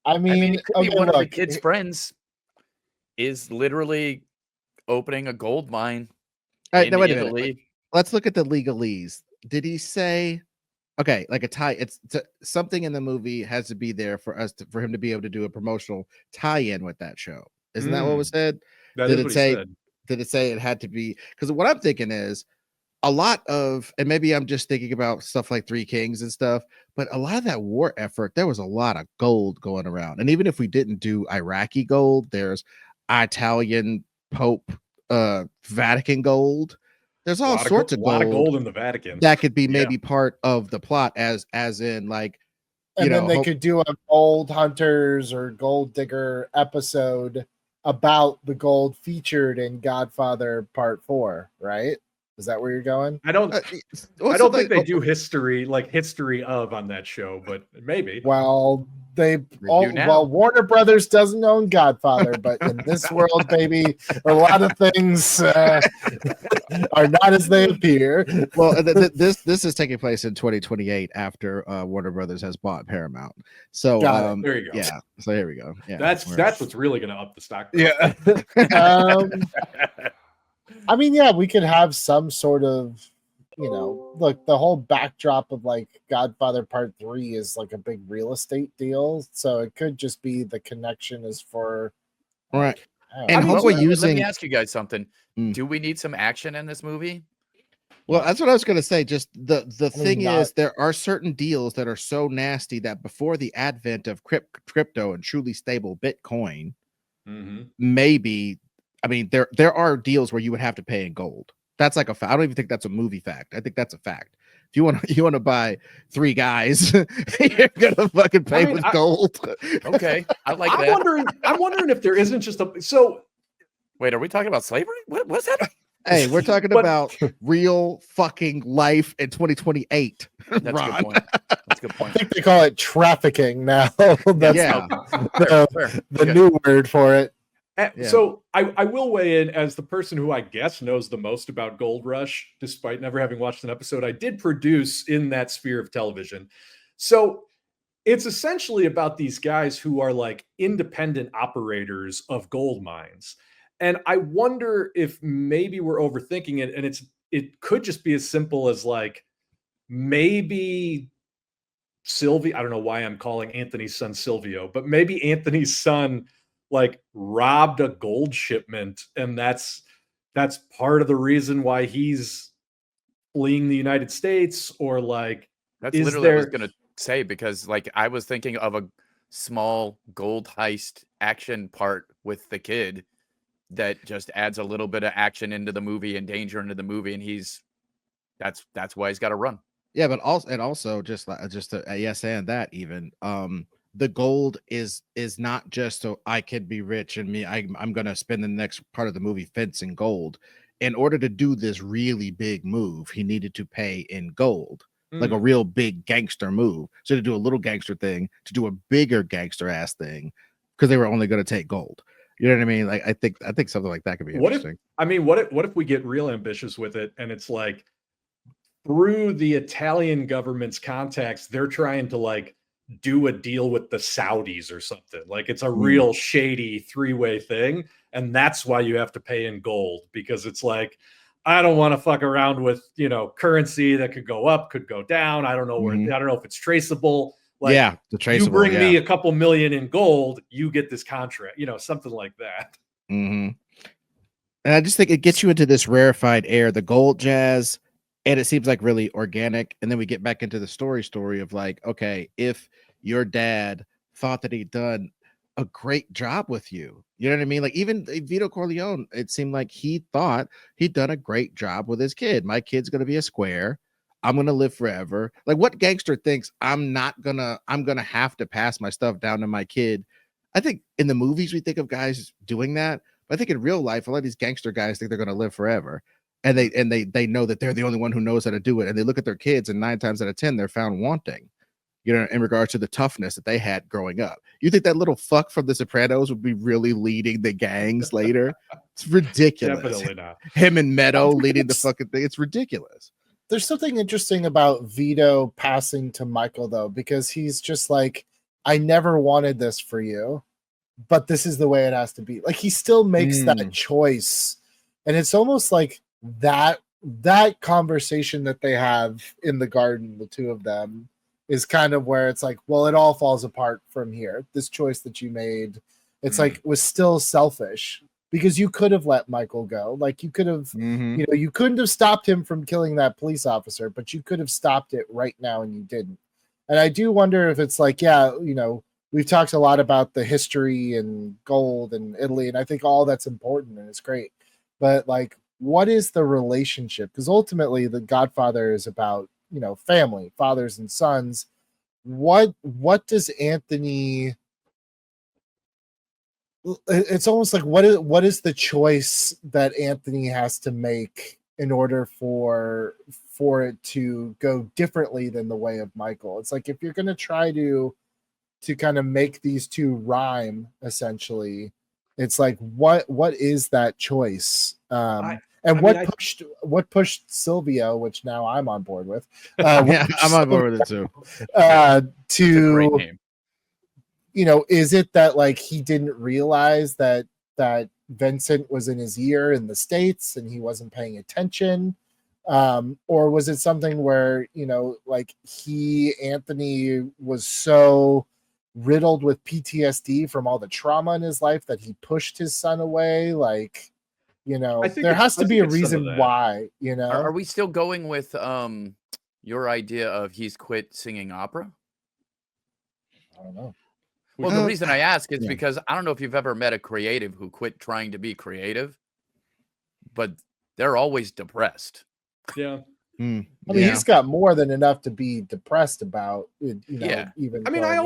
I mean, it could be one of the kids' friends is literally opening a gold mine. Wait a minute. Let's look at the legalese. Did he say, okay, like a tie? It's something in the movie has to be there for for him to be able to do a promotional tie-in with that show. Isn't that what was said? Did it say? Did it say it had to be? Because what I'm thinking is a lot of, and maybe I'm just thinking about stuff like Three Kings and stuff, but a lot of that war effort, there was a lot of gold going around. And even if we didn't do Iraqi gold, there's Italian Pope, Vatican gold. There's all sorts of a lot of gold gold in the Vatican that could be Yeah. maybe part of the plot, as in like, And then they could do a gold hunters or gold digger episode about the gold featured in Godfather Part 4, right? Is that where you're going? I don't think they do history of on that show, but maybe. Well, now. well, Warner Brothers doesn't own Godfather, but in this world, baby, a lot of things are not as they appear. Well, this is taking place in 2028 after Warner Brothers has bought Paramount. So there you go. Yeah. So here we go. Yeah, that's what's really going to up the stock Yeah. price. I mean, yeah, we could have some sort of, look, the whole backdrop of like Godfather Part 3 is like a big real estate deal. So it could just be the connection is for. Right. And hopefully let me ask you guys something. Do we need some action in this movie? Well, that's what I was going to say. Just the thing not. is, there are certain deals that are so nasty that before the advent of crypto and truly stable Bitcoin, maybe, I mean, there are deals where you would have to pay in gold. That's like I don't even think that's a movie fact. I think that's a fact. If you want to buy 3 guys, you're gonna fucking pay with gold. Okay, I like that. I'm wondering if there isn't just so. Wait, are we talking about slavery? What's that? Hey, we're talking about real fucking life in 2028. That's a good point. That's a good point. I think they call it trafficking now. That's Fair. the new word for it. So I will weigh in as the person who I guess knows the most about Gold Rush, despite never having watched an episode. I did produce in that sphere of television. So it's essentially about these guys who are like independent operators of gold mines. And I wonder if maybe we're overthinking it, and it could just be as simple as like maybe Sylvie, I don't know why I'm calling Anthony's son Silvio, but maybe Anthony's son like robbed a gold shipment, and that's part of the reason why he's fleeing the United States, or like that's literally what I was gonna say, because like I was thinking of a small gold heist action part with the kid that just adds a little bit of action into the movie and danger into the movie, and that's why he's got to run. Yeah, but also just a yes and that even the gold is not just so I could be rich and I'm gonna spend the next part of the movie fencing gold. In order to do this really big move, he needed to pay in gold, like a real big gangster move. So to do a little gangster thing, to do a bigger gangster ass thing, because they were only going to take gold. You know what I mean? Like I think something like that could be interesting. What if we get real ambitious with it, and it's like through the Italian government's contacts, they're trying to like do a deal with the Saudis or something. Like it's a real shady 3-way thing, and that's why you have to pay in gold, because it's like, I don't want to fuck around with, currency that could go up, could go down. I don't know where, I don't know if it's traceable. Like, the traceable. You bring me a couple million in gold, you get this contract, something like that. And I just think it gets you into this rarefied air, the gold jazz, and it seems like really organic. And then we get back into the story of like, okay, if your dad thought that he'd done a great job with you, you know what I mean? Like even Vito Corleone, it seemed like he thought he'd done a great job with his kid. My kid's going to be a square. I'm going to live forever. Like what gangster thinks I'm going to have to pass my stuff down to my kid? I think in the movies, we think of guys doing that. But I think in real life, a lot of these gangster guys think they're going to live forever. And they know that they're the only one who knows how to do it. And they look at their kids, and 9 times out of 10, they're found wanting, in regards to the toughness that they had growing up. You think that little fuck from The Sopranos would be really leading the gangs later? It's ridiculous. Definitely not. Him and Meadow leading the fucking thing. It's ridiculous. There's something interesting about Vito passing to Michael, though, because he's just like, I never wanted this for you, but this is the way it has to be. Like he still makes that choice. And it's almost like that conversation that they have in the garden, the two of them, is kind of where it's like, well, it all falls apart from here. This choice that you made, it's like, was still selfish. because you could have let Michael go. Like you could have, Mhm. you couldn't have stopped him from killing that police officer, but you could have stopped it right now and you didn't. And I do wonder if it's like, we've talked a lot about the history and gold and Italy, and I think all that's important and it's great. But like, what is the relationship? Because ultimately the Godfather is about, family, fathers and sons. What does Anthony, it's almost like what is the choice that Anthony has to make in order for it to go differently than the way of Michael? It's like if you're going to try to kind of make these two rhyme, essentially, it's like what is that choice? What pushed Silvio, which now I'm on board with, Yeah, I'm on board with it too. It's a great name. Is it that like he didn't realize that Vincent was in his ear in the States and he wasn't paying attention? Or was it something where, like Anthony was so riddled with PTSD from all the trauma in his life that he pushed his son away? Like, there has to be a reason why, Are we still going with your idea of he's quit singing opera? I don't know. Well, the reason I ask is because I don't know if you've ever met a creative who quit trying to be creative, but they're always depressed. Yeah. I mean, he's got more than enough to be depressed about, even I mean, I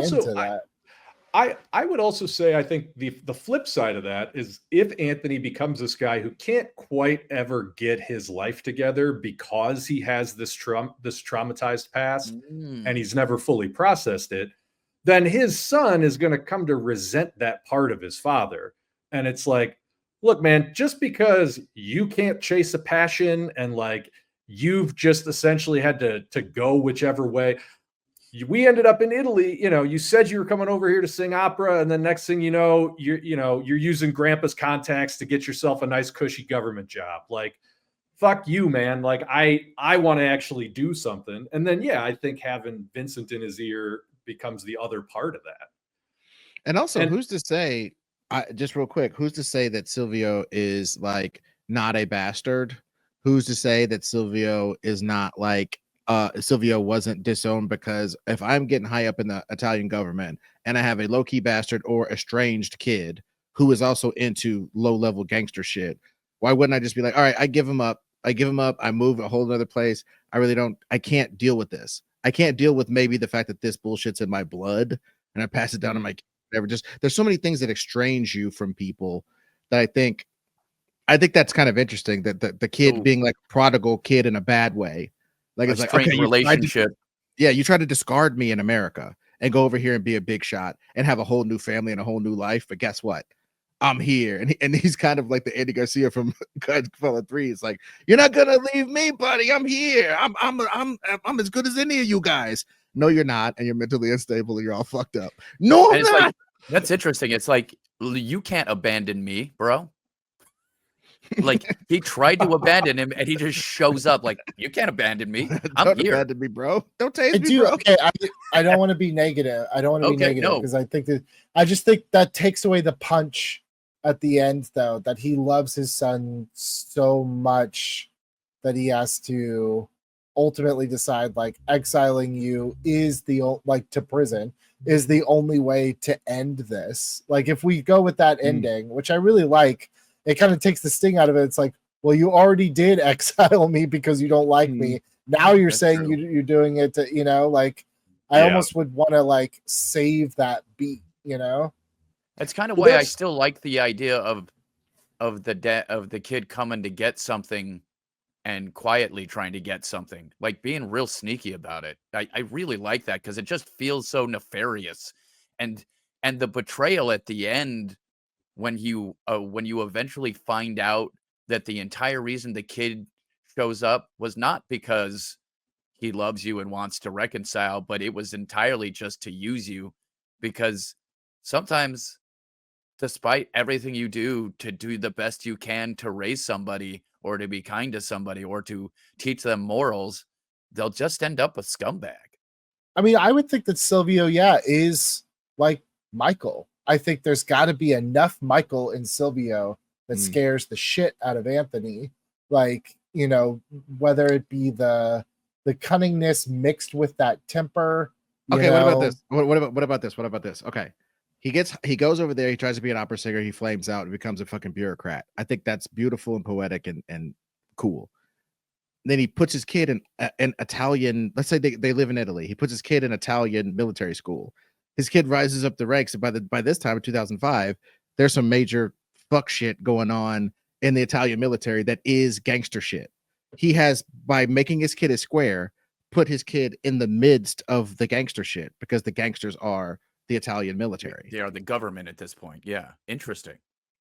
would also say, I think the flip side of that is if Anthony becomes this guy who can't quite ever get his life together because he has this traumatized past and he's never fully processed it, then his son is going to come to resent that part of his father. And it's like, look, man, just because you can't chase a passion and like you've just essentially had to go whichever way. We ended up in Italy. You said you were coming over here to sing opera, and then next thing you know, you're using grandpa's contacts to get yourself a nice cushy government job. Like, fuck you, man. Like, I want to actually do something. And then I think having Vincent in his ear becomes the other part of that. And also, who's to say, just real quick, who's to say that Silvio is like not a bastard? Who's to say that Silvio is not like Silvio wasn't disowned? Because if I'm getting high up in the Italian government and I have a low-key bastard or estranged kid who is also into low-level gangster shit, why wouldn't I just be like, all right, I give him up. I move a whole other place. I can't deal with this. I can't deal with maybe the fact that this bullshit's in my blood and I pass it down to my kid. Whatever. Just there's so many things that estrange you from people that I think that's kind of interesting, that the kid being like a prodigal kid in a bad way. Like it's like, okay, relationship. You try to discard me in America and go over here and be a big shot and have a whole new family and a whole new life. But guess what? I'm here. And he's kind of like the Andy Garcia from Godfather 3. It's like, you're not gonna leave me, buddy. I'm here. I'm as good as any of you guys. No, you're not, and you're mentally unstable and you're all fucked up. No, I'm not. Like, that's interesting. It's like, you can't abandon me, bro. Like, he tried to abandon him and he just shows up like, you can't abandon me. I'm here. Abandon me, bro. Don't tase me, bro. Okay, I don't want to be negative. I don't want to be negative because I just think that takes away the punch at the end, though, that he loves his son so much that he has to ultimately decide like exiling you is to prison is the only way to end this. Like if we go with that ending, which I really like, it kind of takes the sting out of it. It's like, well, you already did exile me because you don't like me. Now you're saying you're doing it to, like I almost would want to like save that beat, That's kind of why I still like the idea of the kid coming to get something and quietly trying to get something, like being real sneaky about it. I really like that because it just feels so nefarious, and the betrayal at the end when you eventually find out that the entire reason the kid shows up was not because he loves you and wants to reconcile, but it was entirely just to use you, because sometimes, despite everything you do to do the best you can to raise somebody or to be kind to somebody or to teach them morals, they'll just end up a scumbag. I mean, I would think that Silvio, is like Michael. I think there's got to be enough Michael in Silvio that scares the shit out of Anthony. Like, you know, whether it be the cunningness mixed with that temper. Okay, what about this? What about this? What about this? Okay. He goes over there, he tries to be an opera singer, he flames out and becomes a fucking bureaucrat. I think that's beautiful and poetic and cool. Then he puts his kid in an Italian, let's say they live in Italy. He puts his kid in Italian military school. His kid rises up the ranks, and by this time in 2005, there's some major fuck shit going on in the Italian military that is gangster shit. He has, by making his kid a square, put his kid in the midst of the gangster shit because the gangsters are the Italian military. They are the government at this point. Yeah, interesting.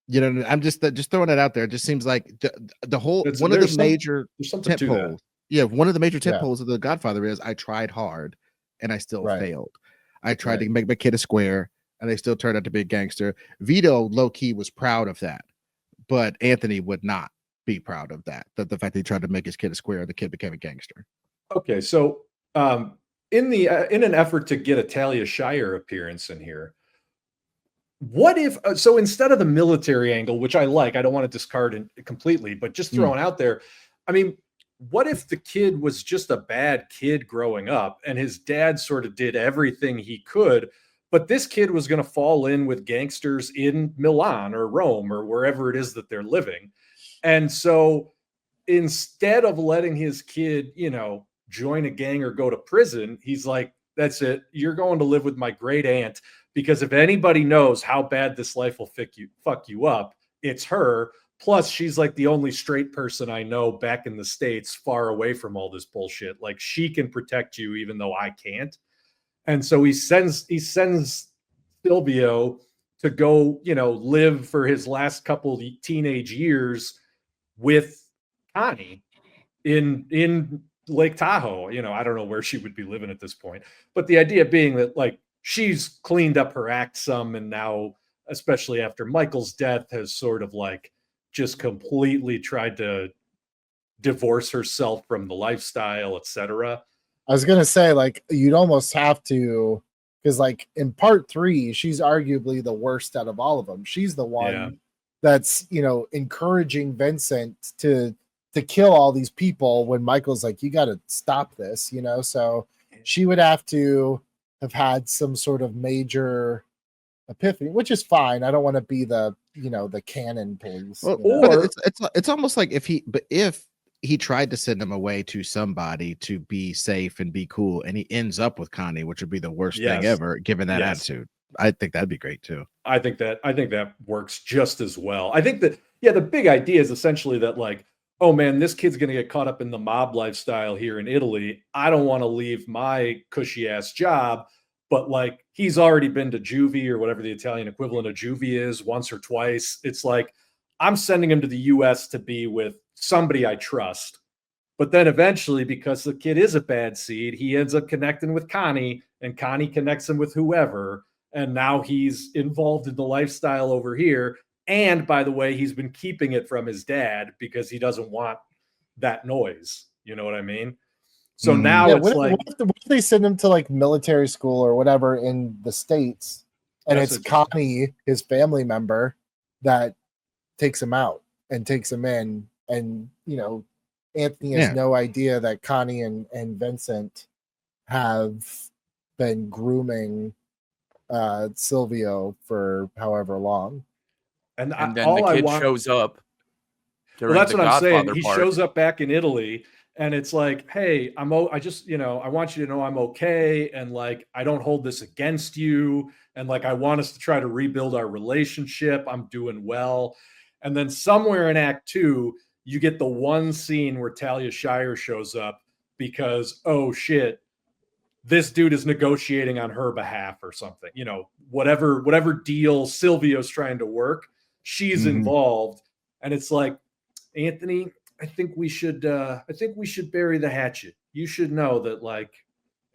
You know, I'm just throwing it out there. It just seems like the whole one of the major tent poles. Yeah, one of the major tent poles of The Godfather is I tried hard and I still failed. I tried to make my kid a square and they still turned out to be a gangster. Vito low key was proud of that, but Anthony would not be proud of that. The fact that he tried to make his kid a square and the kid became a gangster. Okay, so in an effort to get a Talia Shire appearance in here, what if so instead of the military angle, which I like, I don't want to discard it completely, but just throwing out there, I mean, what if the kid was just a bad kid growing up and his dad sort of did everything he could, but this kid was going to fall in with gangsters in Milan or Rome or wherever it is that they're living, and so instead of letting his kid, you know, join a gang or go to prison, he's like, that's it, you're going to live with my great aunt, because if anybody knows how bad this life will fuck you up, it's her. Plus, she's like the only straight person I know back in the States, far away from all this bullshit. Like, she can protect you even though I can't. And so he sends Silvio to go, you know, live for his last couple of teenage years with Connie in Lake Tahoe. You know, I don't know where she would be living at this point, but the idea being that, like, she's cleaned up her act some, and now, especially after Michael's death, has sort of like just completely tried to divorce herself from the lifestyle, etc. I was gonna say, like, you'd almost have to, because like in part 3, she's arguably the worst out of all of them. She's the one that's, you know, encouraging Vincent to kill all these people when Michael's like, you got to stop this, you know. So she would have to have had some sort of major epiphany, which is fine. I don't want to be the, you know, the canon police. Well, or it's almost like if he tried to send him away to somebody to be safe and be cool, and he ends up with Connie, which would be the worst thing ever, given that attitude. I think that'd be great too. I think that works just as well. I think that, the big idea is essentially that, like, oh man, this kid's going to get caught up in the mob lifestyle here in Italy. I don't want to leave my cushy ass job, but like, he's already been to juvie, or whatever the Italian equivalent of juvie is, once or twice. It's like, I'm sending him to the US to be with somebody I trust. But then eventually, because the kid is a bad seed, he ends up connecting with Connie, and Connie connects him with whoever. And now he's involved in the lifestyle over here. And by the way, he's been keeping it from his dad because he doesn't want that noise. You know what I mean? So now it's what if they send him to like military school or whatever in the States, and it's Connie, his family member, that takes him out and takes him in, and, you know, Anthony has no idea that Connie and Vincent have been grooming Silvio for however long. And then the kid shows up. Well, that's what I'm saying. He shows up back in Italy, and it's like, hey, I just, you know, I want you to know I'm okay, and like, I don't hold this against you, and like, I want us to try to rebuild our relationship. I'm doing well. And then somewhere in Act 2, you get the one scene where Talia Shire shows up because, oh shit, this dude is negotiating on her behalf or something. You know, whatever deal Silvio's trying to work, she's involved. And it's like, Anthony, I think we should bury the hatchet. You should know that, like,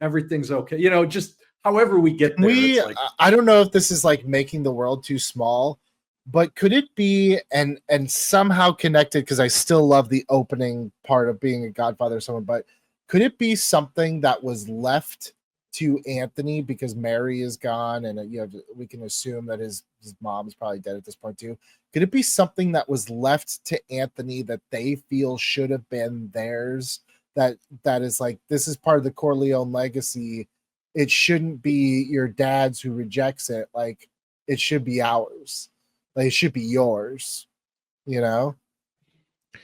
everything's okay. You know, just however we get there. I don't know if this is like making the world too small, but could it be and somehow connected, because I still love the opening part of being a Godfather or someone, but could it be something that was left to Anthony because Mary is gone, and we can assume that his his mom is probably dead at this point too. Could it be something that was left to Anthony that they feel should have been theirs? That is like, this is part of the Corleone legacy. It shouldn't be your dad's who rejects it. Like, it should be ours. Like, it should be yours. You know?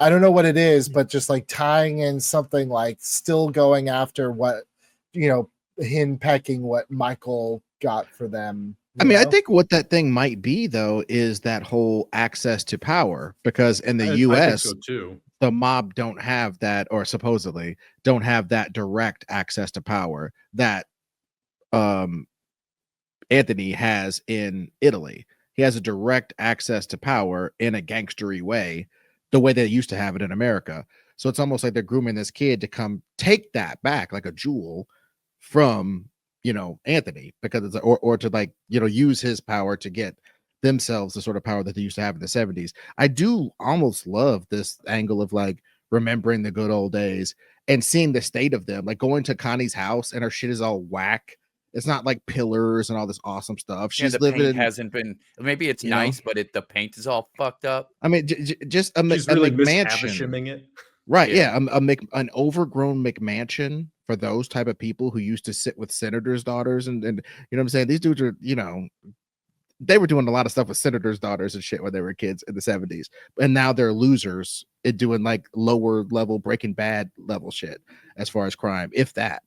I don't know what it is, but just like tying in something like still going after what, you know, him pecking what Michael got for them. I mean, I know? think what that thing might be, though, is that whole access to power, because in the I think US, so too. the mob don't have that, or supposedly don't have that direct access to power that Anthony has in Italy. He has a direct access to power in a gangstery way, the way they used to have it in America. So it's almost like they're grooming this kid to come take that back like a jewel from, you know, Anthony, because it's or to, like, you know, use his power to get themselves the sort of power that they used to have in the 70s. I do almost love this angle of like remembering the good old days and seeing the state of them, like going to Connie's house and her shit is all whack. It's not like pillars and all this awesome stuff. Yeah, She's the living paint in, hasn't been. Maybe it's you know? nice, but the paint is all fucked up. I mean, just a, She's a really McMansion. mishavishiming it. Right, Yeah. yeah, an overgrown McMansion for those type of people who used to sit with senators' daughters, and you know what I'm saying? These dudes are, you know, they were doing a lot of stuff with senators' daughters and shit when they were kids in the 70s, and now they're losers at doing like lower level Breaking Bad level shit as far as crime, if that.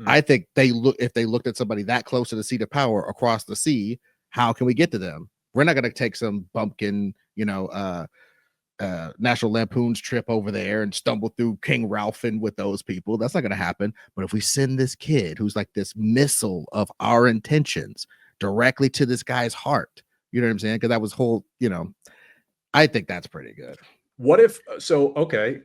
I think if they looked at somebody that close to the seat of power across the sea, how can we get to them? We're not going to take some bumpkin, you know, National Lampoon's trip over there and stumble through King Ralphin with those people. That's not going to happen. But if we send this kid who's like this missile of our intentions directly to this guy's heart, you know what I'm saying? Because that was whole, you know, I think that's pretty good. What if, so, okay,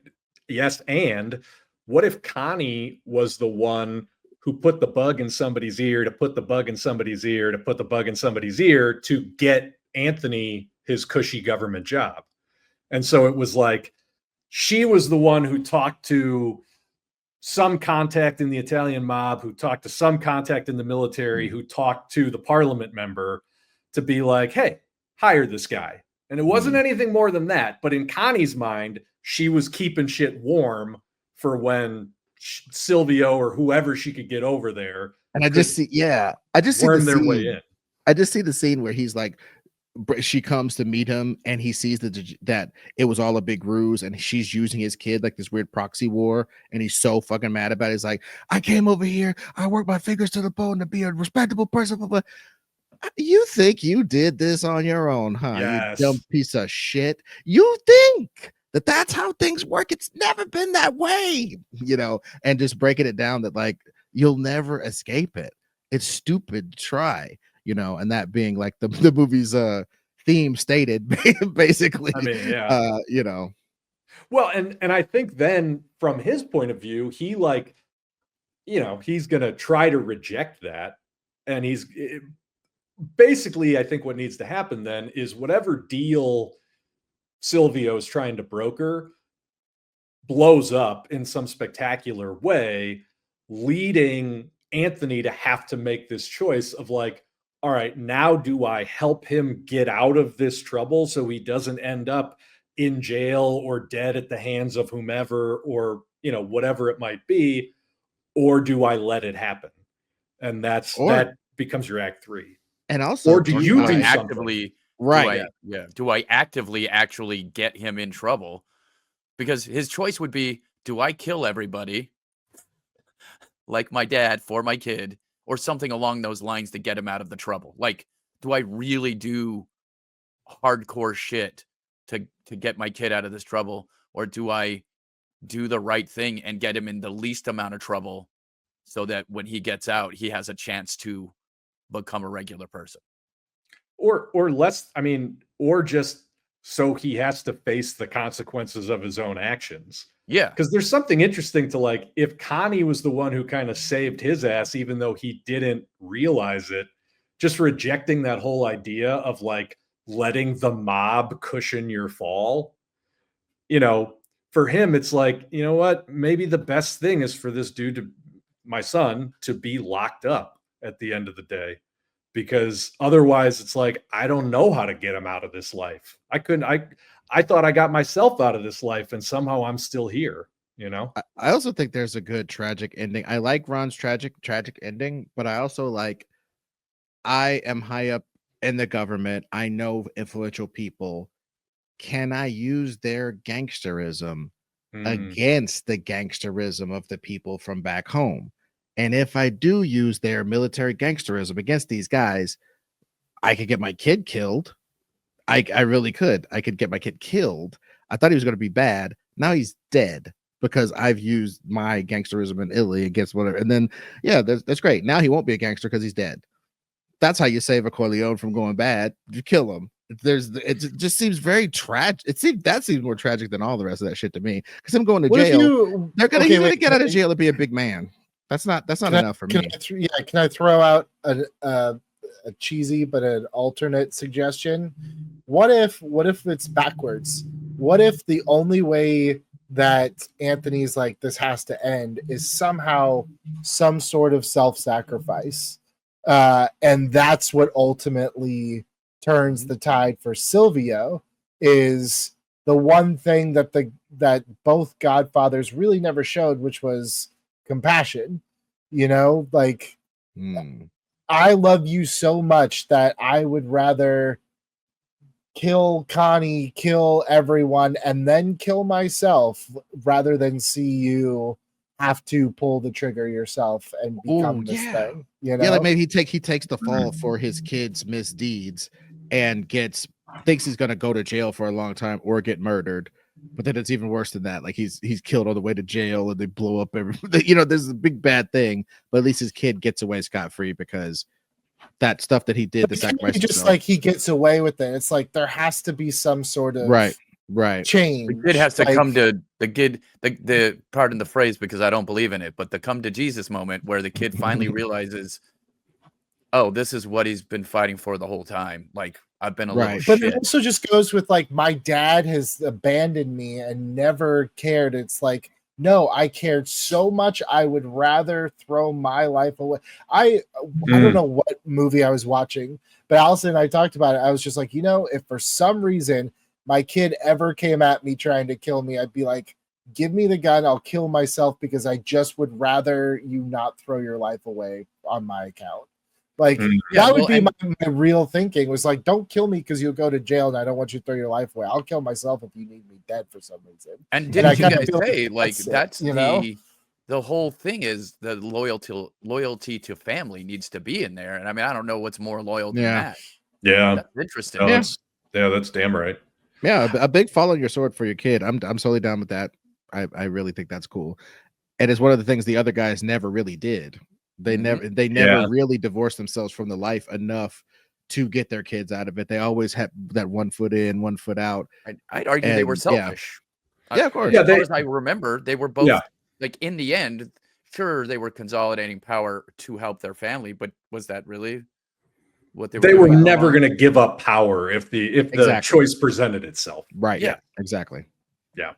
yes, and what if Connie was the one who put the bug in somebody's ear to put the bug in somebody's ear to put the bug in somebody's ear to get Anthony his cushy government job? And so it was like she was the one who talked to some contact in the Italian mob, who talked to some contact in the military, who talked to the parliament member to be like, hey, hire this guy. And it wasn't anything more than that. But in Connie's mind, she was keeping shit warm for when Silvio or whoever she could get over there. And I just see, I just see worm the their way scene. in. I just see the scene where he's like, she comes to meet him and he sees that it was all a big ruse and she's using his kid like this weird proxy war, and he's so fucking mad about it. He's like, I came over here, I worked my fingers to the bone to be a respectable person, but you think you did this on your own, huh? Yes. You dumb piece of shit. You think that that's how things work? It's never been that way, you know, and just breaking it down that like you'll never escape it. It's stupid to try, you know, and that being like the movie's theme stated basically. I mean, yeah. You know. Well, and I think then from his point of view, he like, you know, he's gonna try to reject that. And basically, I think what needs to happen then is whatever deal Silvio is trying to broker blows up in some spectacular way, leading Anthony to have to make this choice of like, all right, now do I help him get out of this trouble so he doesn't end up in jail or dead at the hands of whomever, or, you know, whatever it might be, or do I let it happen? And that becomes your act 3. And also, or do you do actively right? Do I actively actually get him in trouble? Because his choice would be, do I kill everybody like my dad for my kid, or something along those lines to get him out of the trouble? Like, do I really do hardcore shit to get my kid out of this trouble, or do I do the right thing and get him in the least amount of trouble so that when he gets out, he has a chance to become a regular person? Or less, I mean, or just so he has to face the consequences of his own actions. Yeah. Because there's something interesting to like, if Connie was the one who kind of saved his ass, even though he didn't realize it, just rejecting that whole idea of like letting the mob cushion your fall, you know, for him, it's like, you know what, maybe the best thing is for this dude my son, to be locked up at the end of the day. because otherwise it's like, I don't know how to get him out of this life. I thought I got myself out of this life and somehow I'm still here, you know? I also think there's a good tragic ending. I like Ron's tragic ending, but I also like, I am high up in the government. I know influential people. Can I use their gangsterism against the gangsterism of the people from back home? And if I do use their military gangsterism against these guys, I could get my kid killed. I really could. I could get my kid killed. I thought he was going to be bad. Now he's dead because I've used my gangsterism in Italy against whatever. And then, yeah, that's great. Now he won't be a gangster because he's dead. That's how you save a Corleone from going bad. You kill him. It just seems very tragic. That seems more tragic than all the rest of that shit to me. Because him going to jail, he's gonna get out of jail and be a big man. That's not enough for me. Can I throw out a cheesy but an alternate suggestion? What if it's backwards? What if the only way that Anthony's like, this has to end, is somehow some sort of self-sacrifice, and that's what ultimately turns the tide for Silvio, is the one thing that both Godfathers really never showed, which was compassion. You know, like, I love you so much that I would rather kill Connie, kill everyone, and then kill myself rather than see you have to pull the trigger yourself and become this thing. You know? Yeah, like maybe he takes the fall for his kids' misdeeds and thinks he's gonna go to jail for a long time or get murdered. But then it's even worse than that. Like he's killed on the way to jail and they blow up everything. You know, there's a big bad thing, but at least his kid gets away scot-free because that stuff that he did, the sacrifice, just like he gets away with it. It's like there has to be some sort of right change. The kid has to come to the pardon the phrase because I don't believe in it, but the come to Jesus moment where the kid finally realizes, oh, this is what he's been fighting for the whole time. Like, I've been a little But shit. it also just goes with like, my dad has abandoned me and never cared. It's like, no, I cared so much. I would rather throw my life away. I don't know what movie I was watching, but Allison and I talked about it. I was just like, you know, if for some reason my kid ever came at me trying to kill me, I'd be like, give me the gun. I'll kill myself because I just would rather you not throw your life away on my account. Like, that would be my real thinking, was like, don't kill me because you'll go to jail and I don't want you to throw your life away. I'll kill myself if you need me dead for some reason. And didn't you guys say, like, that's the whole thing is the loyalty to family needs to be in there. And I mean, I don't know what's more loyal than that. Yeah. That's interesting. No, that's damn right. Yeah, a big follow your sword for your kid. I'm totally down with that. I really think that's cool. And it's one of the things the other guys never really did. They never really divorced themselves from the life enough to get their kids out of it. They always had that 1 foot in, 1 foot out. I'd argue they were selfish. Yeah, of course. As far as I remember, they were both like, in the end, sure, they were consolidating power to help their family, but was that really what they were never going to give up power if the choice presented itself. Right. Yeah, exactly. Yeah.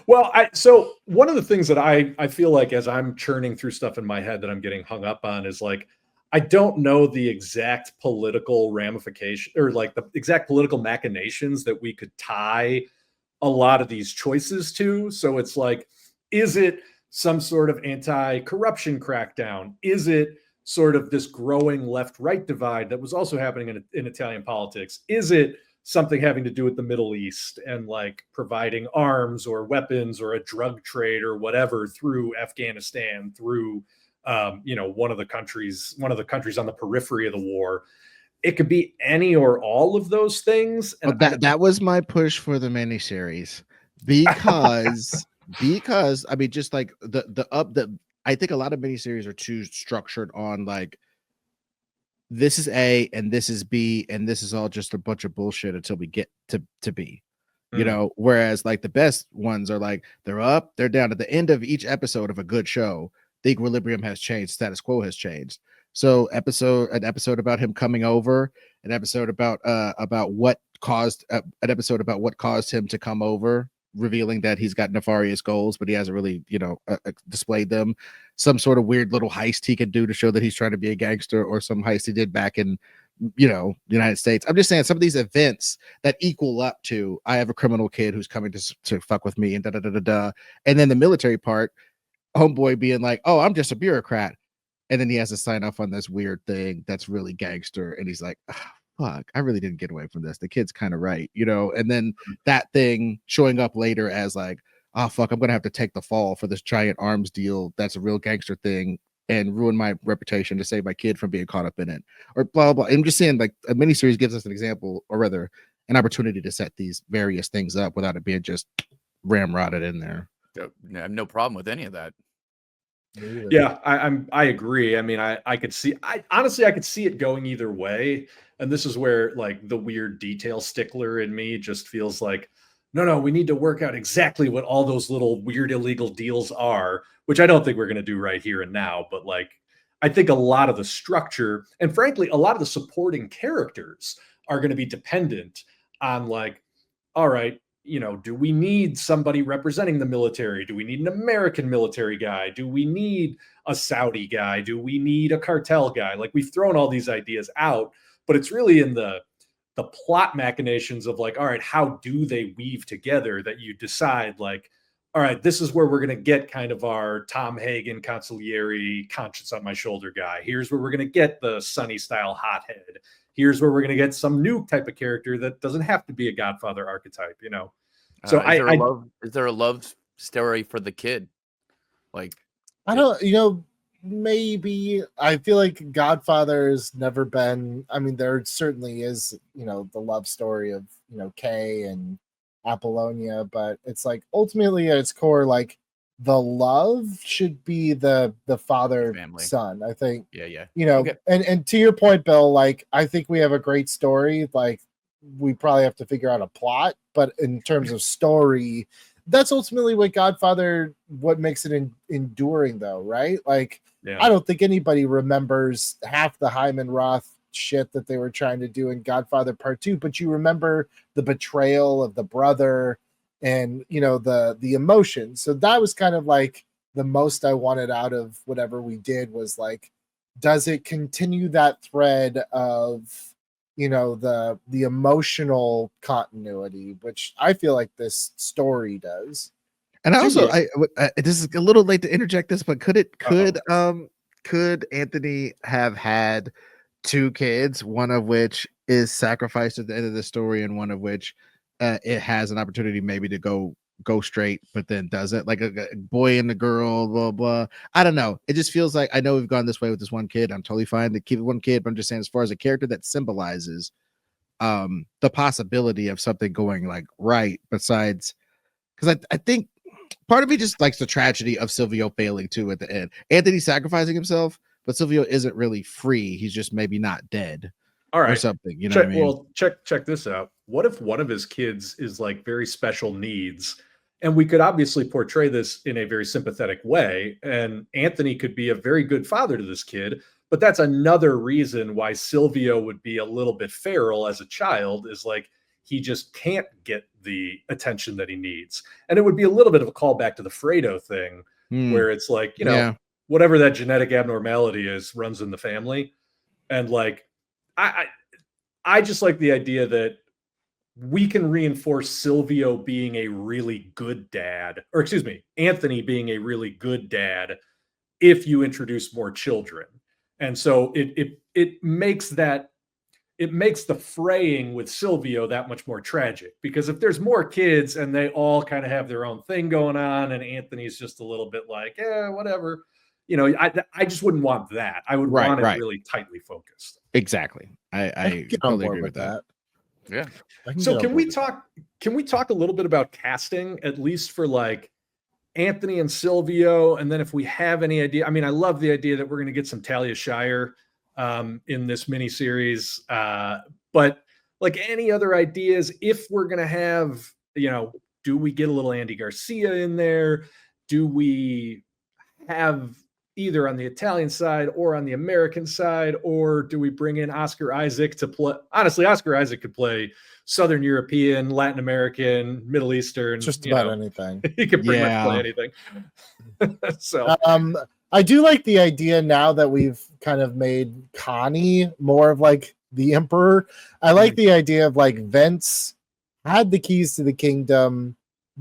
Well, so one of the things that I feel like as I'm churning through stuff in my head that I'm getting hung up on is like, I don't know the exact political ramification or like the exact political machinations that we could tie a lot of these choices to. So it's like, is it some sort of anti-corruption crackdown? Is it sort of this growing left-right divide that was also happening in Italian politics? Is it something having to do with the Middle East and like providing arms or weapons or a drug trade or whatever through Afghanistan, through one of the countries on the periphery of the war? It could be any or all of those things. And that was my push for the miniseries because I mean, just like I think a lot of miniseries are too structured on like, this is A and this is B and this is all just a bunch of bullshit until we get to B, you know, whereas like the best ones are like, they're up, they're down. At the end of each episode of a good show, the equilibrium has changed, status quo has changed. So an episode about him coming over, an episode about what caused him to come over, revealing that he's got nefarious goals, but he hasn't really, displayed them. Some sort of weird little heist he could do to show that he's trying to be a gangster, or some heist he did back in, the United States. I'm just saying some of these events that equal up to, I have a criminal kid who's coming to fuck with me, and da da da da da. And then the military part, homeboy being like, oh, I'm just a bureaucrat. And then he has to sign off on this weird thing that's really gangster. And he's like, oh, fuck, I really didn't get away from this. The kid's kind of right, And then that thing showing up later as like, oh, fuck, I'm going to have to take the fall for this giant arms deal. That's a real gangster thing, and ruin my reputation to save my kid from being caught up in it, or blah, blah, blah. I'm just saying, like, a miniseries gives us an example, or rather an opportunity to set these various things up without it being just ramrodded in there. I have no problem with any of that. Yeah, I agree. I mean, I could see, honestly, I could see it going either way. And this is where like the weird detail stickler in me just feels like, no, we need to work out exactly what all those little weird illegal deals are, which I don't think we're going to do right here and now. But like, I think a lot of the structure, and frankly, a lot of the supporting characters are going to be dependent on like, all right, do we need somebody representing the military? Do we need an American military guy? Do we need a Saudi guy? Do we need a cartel guy? Like, we've thrown all these ideas out, but it's really in the plot machinations of like, all right, how do they weave together that you decide like, all right, this is where we're going to get kind of our Tom Hagen consigliere conscience on my shoulder guy. Here's where we're going to get the Sunny style hothead. Here's where we're going to get some new type of character that doesn't have to be a Godfather archetype, So is there a love story for the kid? Like, I don't, maybe. I feel like Godfather's never been. I mean, there certainly is, the love story of Kay and Apollonia, but it's like ultimately at its core, like the love should be the father son. I think. Yeah. Okay. And to your point, Bill, like I think we have a great story. Like we probably have to figure out a plot, but in terms of story, that's ultimately what Godfather, what makes it enduring though, right? Like, I don't think anybody remembers half the Hyman Roth shit that they were trying to do in Godfather Part 2, but you remember the betrayal of the brother and, the emotion. So that was kind of like the most I wanted out of whatever we did was like, does it continue that thread of, the emotional continuity, which I feel like this story does. And also, this is a little late to interject this, but could Anthony have had two kids, one of which is sacrificed at the end of the story, and one of which it has an opportunity maybe to go straight, but then doesn't, like a boy and a girl, blah blah. I don't know. It just feels like, I know we've gone this way with this one kid. I'm totally fine to keep it one kid, but I'm just saying, as far as a character that symbolizes the possibility of something going like right, besides, because I think part of me just likes the tragedy of Silvio failing too at the end. Anthony sacrificing himself, but Silvio isn't really free. He's just maybe not dead. All right. Or something. What I mean? Well, check this out. What if one of his kids is like very special needs? And we could obviously portray this in a very sympathetic way. And Anthony could be a very good father to this kid. But that's another reason why Silvio would be a little bit feral as a child, is like he just can't get the attention that he needs. And it would be a little bit of a callback to the Fredo thing, where it's like, whatever that genetic abnormality is runs in the family. And like, I just like the idea that we can reinforce Silvio being a really good dad, or excuse me, Anthony being a really good dad, if you introduce more children. And so it makes the fraying with Silvio that much more tragic, because if there's more kids and they all kind of have their own thing going on, and Anthony's just a little bit like, whatever, I just wouldn't want that. I would want it really tightly focused. Exactly. I totally agree with that. Yeah. So can we talk a little bit about casting, at least for like Anthony and Silvio? And then if we have any idea, I mean, I love the idea that we're going to get some Talia Shire in this miniseries. But like, any other ideas, if we're going to have, do we get a little Andy Garcia in there? Do we have either on the Italian side or on the American side, or do we bring in Oscar Isaac to play? Honestly, Oscar Isaac could play Southern European, Latin American, Middle Eastern, Just you about know, anything. he could pretty much Yeah. play anything. So I do like the idea now that we've kind of made Connie more of like the emperor. I like the idea of like Vince had the keys to the kingdom,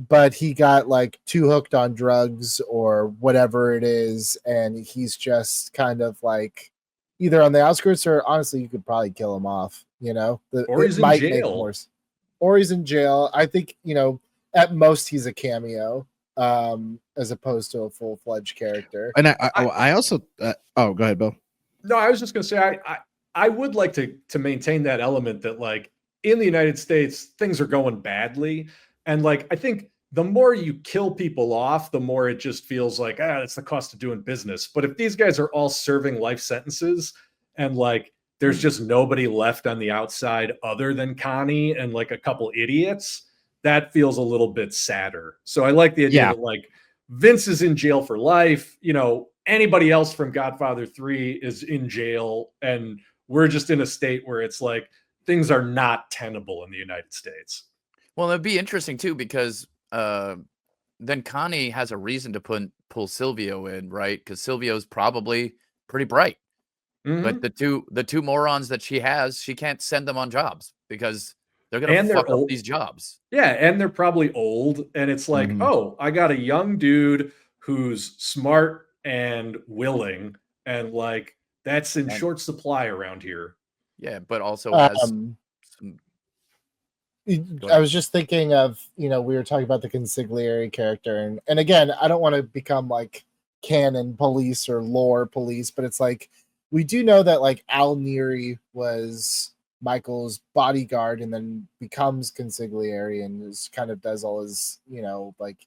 but he got like too hooked on drugs or whatever it is, and he's just kind of like either on the outskirts, or honestly, you could probably kill him off. You know, Or he's in jail. Or he's in jail. I think, you know, at most he's a cameo, as opposed to a full-fledged character. And I also go ahead, Bill. No, I was just going to say I would like to maintain that element that, like, in the United States things are going badly, and like I think the more you kill people off, the more it just feels like that's the cost of doing business. But if these guys are all serving life sentences and like there's just nobody left on the outside other than Connie and like a couple idiots, that feels a little bit sadder. So I like the idea that like Vince is in jail for life. You know, anybody else from Godfather 3 is in jail, and we're just in a state where it's like things are not tenable in the United States. Well, it'd be interesting too, because then Connie has a reason to pull Silvio in, right? Because Silvio's probably pretty bright. But the two morons that she has, she can't send them on jobs because they're gonna fuck up these jobs. Yeah, and they're probably old, and it's like, oh, I got a young dude who's smart and willing, and like that's in short supply around here. Yeah, but also has some. I was just thinking of, you know, we were talking about the consigliere character, and again, I don't want to become like canon police or lore police, but it's like we do know that like Al Neri was Michael's bodyguard and then becomes consigliere and is kind of does all his, you know, like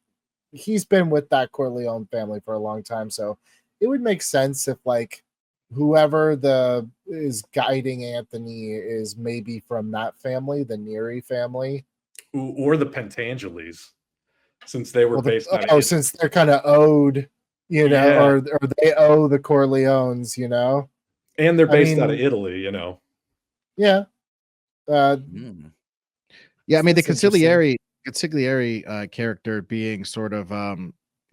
he's been with that Corleone family for a long time. So it would make sense if like whoever is guiding Anthony is maybe from that family, the Neri family. Or the Pentangeles, since they were based on since they're kind of owed, you know, or they owe the Corleones, you know. And they're based out of Italy, you know. Yeah. Yeah, I mean the consigliere character being sort of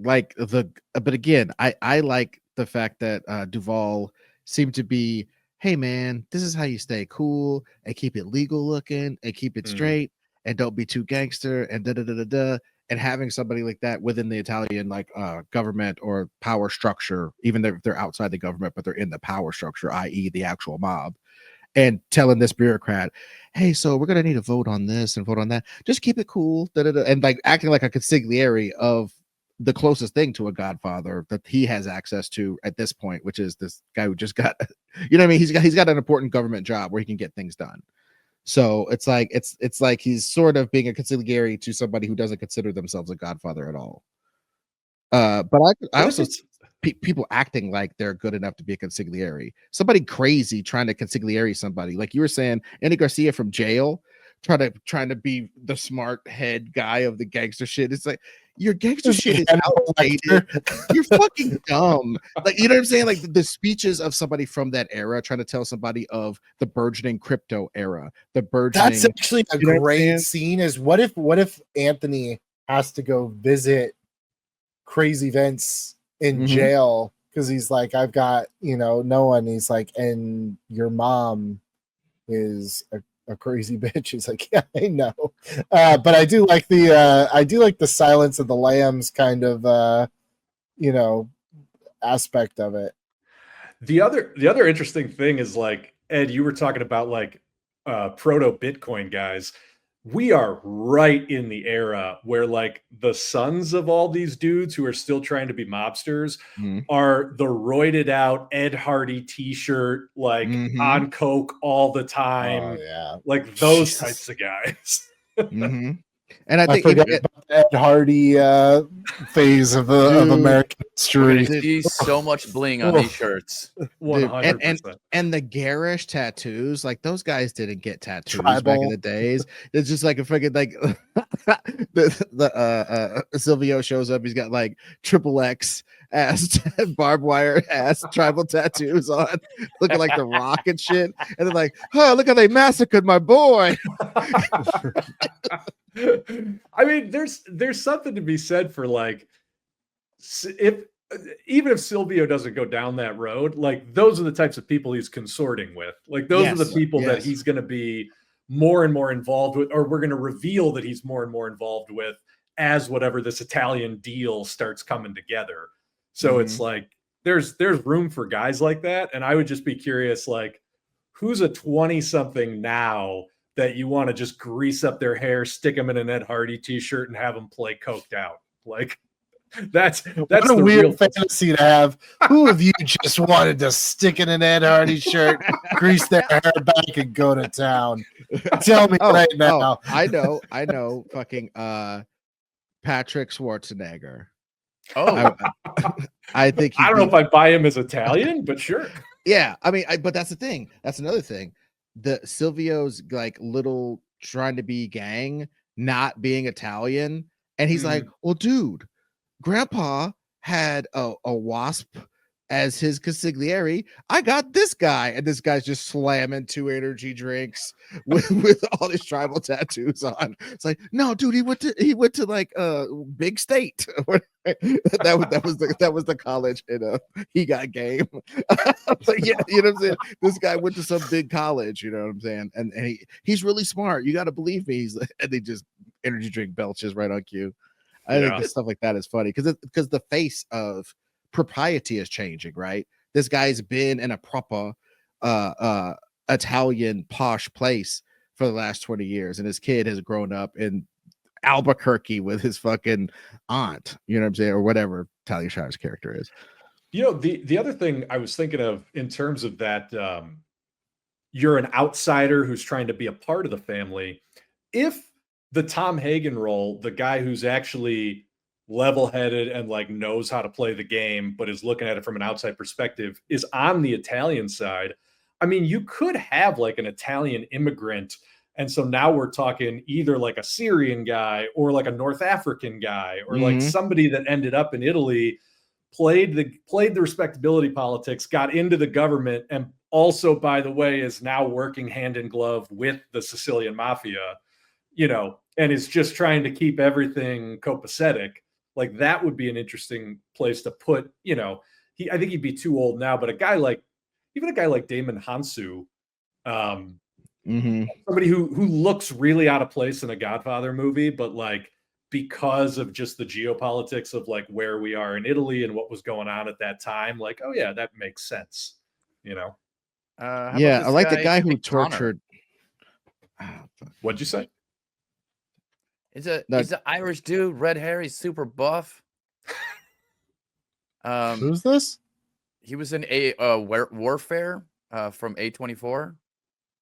like but again, I like the fact that Duvall seemed to be, hey man, this is how you stay cool and keep it legal looking and keep it straight and don't be too gangster and da. And having somebody like that within the Italian like government or power structure, even if they're outside the government, but they're in the power structure, i.e. the actual mob, and telling this bureaucrat, hey, so we're going to need a vote on this and vote on that. Just keep it cool. And like acting like a consigliere of the closest thing to a godfather that he has access to at this point, which is this guy who just got, you know what I mean? He's got an important government job where he can get things done. So it's like he's sort of being a consigliere to somebody who doesn't consider themselves a godfather at all. But I also people acting like they're good enough to be a consigliere. Somebody crazy trying to consigliere somebody, like you were saying, Andy Garcia from jail, trying to be the smart head guy of the gangster shit. It's like your gangster shit is outdated. You're fucking dumb. Like, you know what I'm saying? Like the speeches of somebody from that era trying to tell somebody of the burgeoning crypto era, that's actually a great scene. Is what if Anthony has to go visit Crazy Vince in jail because he's like, I've got, you know, no one. He's like, and your mom is a crazy bitch. He's like, yeah, I know. But I do like the Silence of the Lambs kind of you know, aspect of it. The other interesting thing is, like, Ed, you were talking about like proto Bitcoin guys. We are right in the era where like the sons of all these dudes who are still trying to be mobsters are the roided out Ed Hardy t-shirt, like on coke all the time. Oh, yeah. Like those types of guys. And I think forgot about the Ed Hardy phase of American history. See so much bling on these shirts. 100%. And the garish tattoos, like those guys didn't get tattoos back in the days. It's just like a freaking like the Silvio shows up. He's got like XXX ass barbed wire ass tribal tattoos on, looking like the Rock and shit. And they're like, oh, look how they massacred my boy. I mean, there's something to be said for like, if even if Silvio doesn't go down that road, like those are the types of people he's consorting with. Like those are the people that he's going to be more and more involved with, or we're going to reveal that he's more and more involved with as whatever this Italian deal starts coming together. So it's like there's room for guys like that, and I would just be curious, like who's a 20-something now that you want to just grease up their hair, stick them in an Ed Hardy t-shirt, and have them play coked out. Like that's what a weird fantasy to have. Who of you just wanted to stick in an Ed Hardy shirt, grease their hair back, and go to town? Tell me right now. I know. Fucking Patrick Schwarzenegger. Oh, I think I don't know if I buy him as Italian, but sure. Yeah, I mean, but that's the thing. That's another thing. The Silvio's like little trying to be gang, not being Italian, and he's like, well, dude, Grandpa had a wasp as his consigliere. I got this guy, and this guy's just slamming 2 energy drinks with all his tribal tattoos on. It's like, no, dude, he went to like big state. that was the college, and he got game. Like, yeah, you know what I'm saying? This guy went to some big college, you know what I'm saying? And he's really smart. You got to believe me. And they just energy drink belches right on cue. I think that stuff like that is funny because the face of propriety is changing, right? This guy's been in a proper Italian posh place for the last 20 years, and his kid has grown up in Albuquerque with his fucking aunt, you know what I'm saying, or whatever Talia Shire's character is. You know, the other thing I was thinking of in terms of that, you're an outsider who's trying to be a part of the family. If the Tom Hagen role, the guy who's actually level-headed and like knows how to play the game, but is looking at it from an outside perspective, is on the Italian side. I mean, you could have like an Italian immigrant. And so now we're talking either like a Syrian guy or like a North African guy or like somebody that ended up in Italy, played the respectability politics, got into the government, and also, by the way, is now working hand in glove with the Sicilian mafia, you know, and is just trying to keep everything copacetic. Like that would be an interesting place to put, you know, I think he'd be too old now, but even a guy like Damon Hansu, somebody who looks really out of place in a Godfather movie, but like because of just the geopolitics of like where we are in Italy and what was going on at that time, like, oh yeah, that makes sense, you know. I like the guy who tortured. What'd you say? He's an Irish dude, red hair. He's super buff. Who's this? He was in Warfare from A24.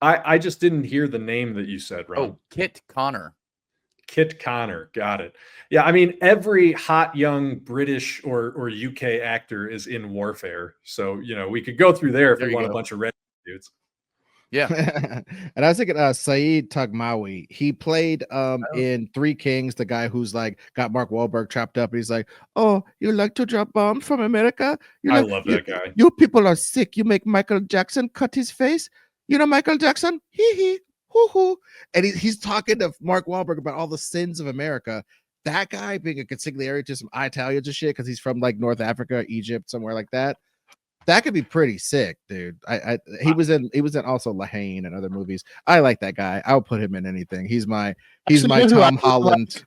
I just didn't hear the name that you said, Ron. Oh, Kit Connor. Kit Connor, got it. Yeah, I mean, every hot young British or UK actor is in Warfare, so you know we could go through there if we want a bunch of red dudes. Yeah. And I was thinking Saeed Tagmawi. He played in Three Kings, the guy who's like got Mark Wahlberg trapped up, and he's like, oh, you like to drop bombs from America? I love that guy. You people are sick. You make Michael Jackson cut his face. You know Michael Jackson? Hee hee. Hoo hoo. And he's talking to Mark Wahlberg about all the sins of America. That guy being a consigliere to some Italians and shit because he's from like North Africa, Egypt, somewhere like that. That could be pretty sick, dude. He was in also Lahane and other movies. I like that guy. I'll put him in anything. He's my Tom Holland.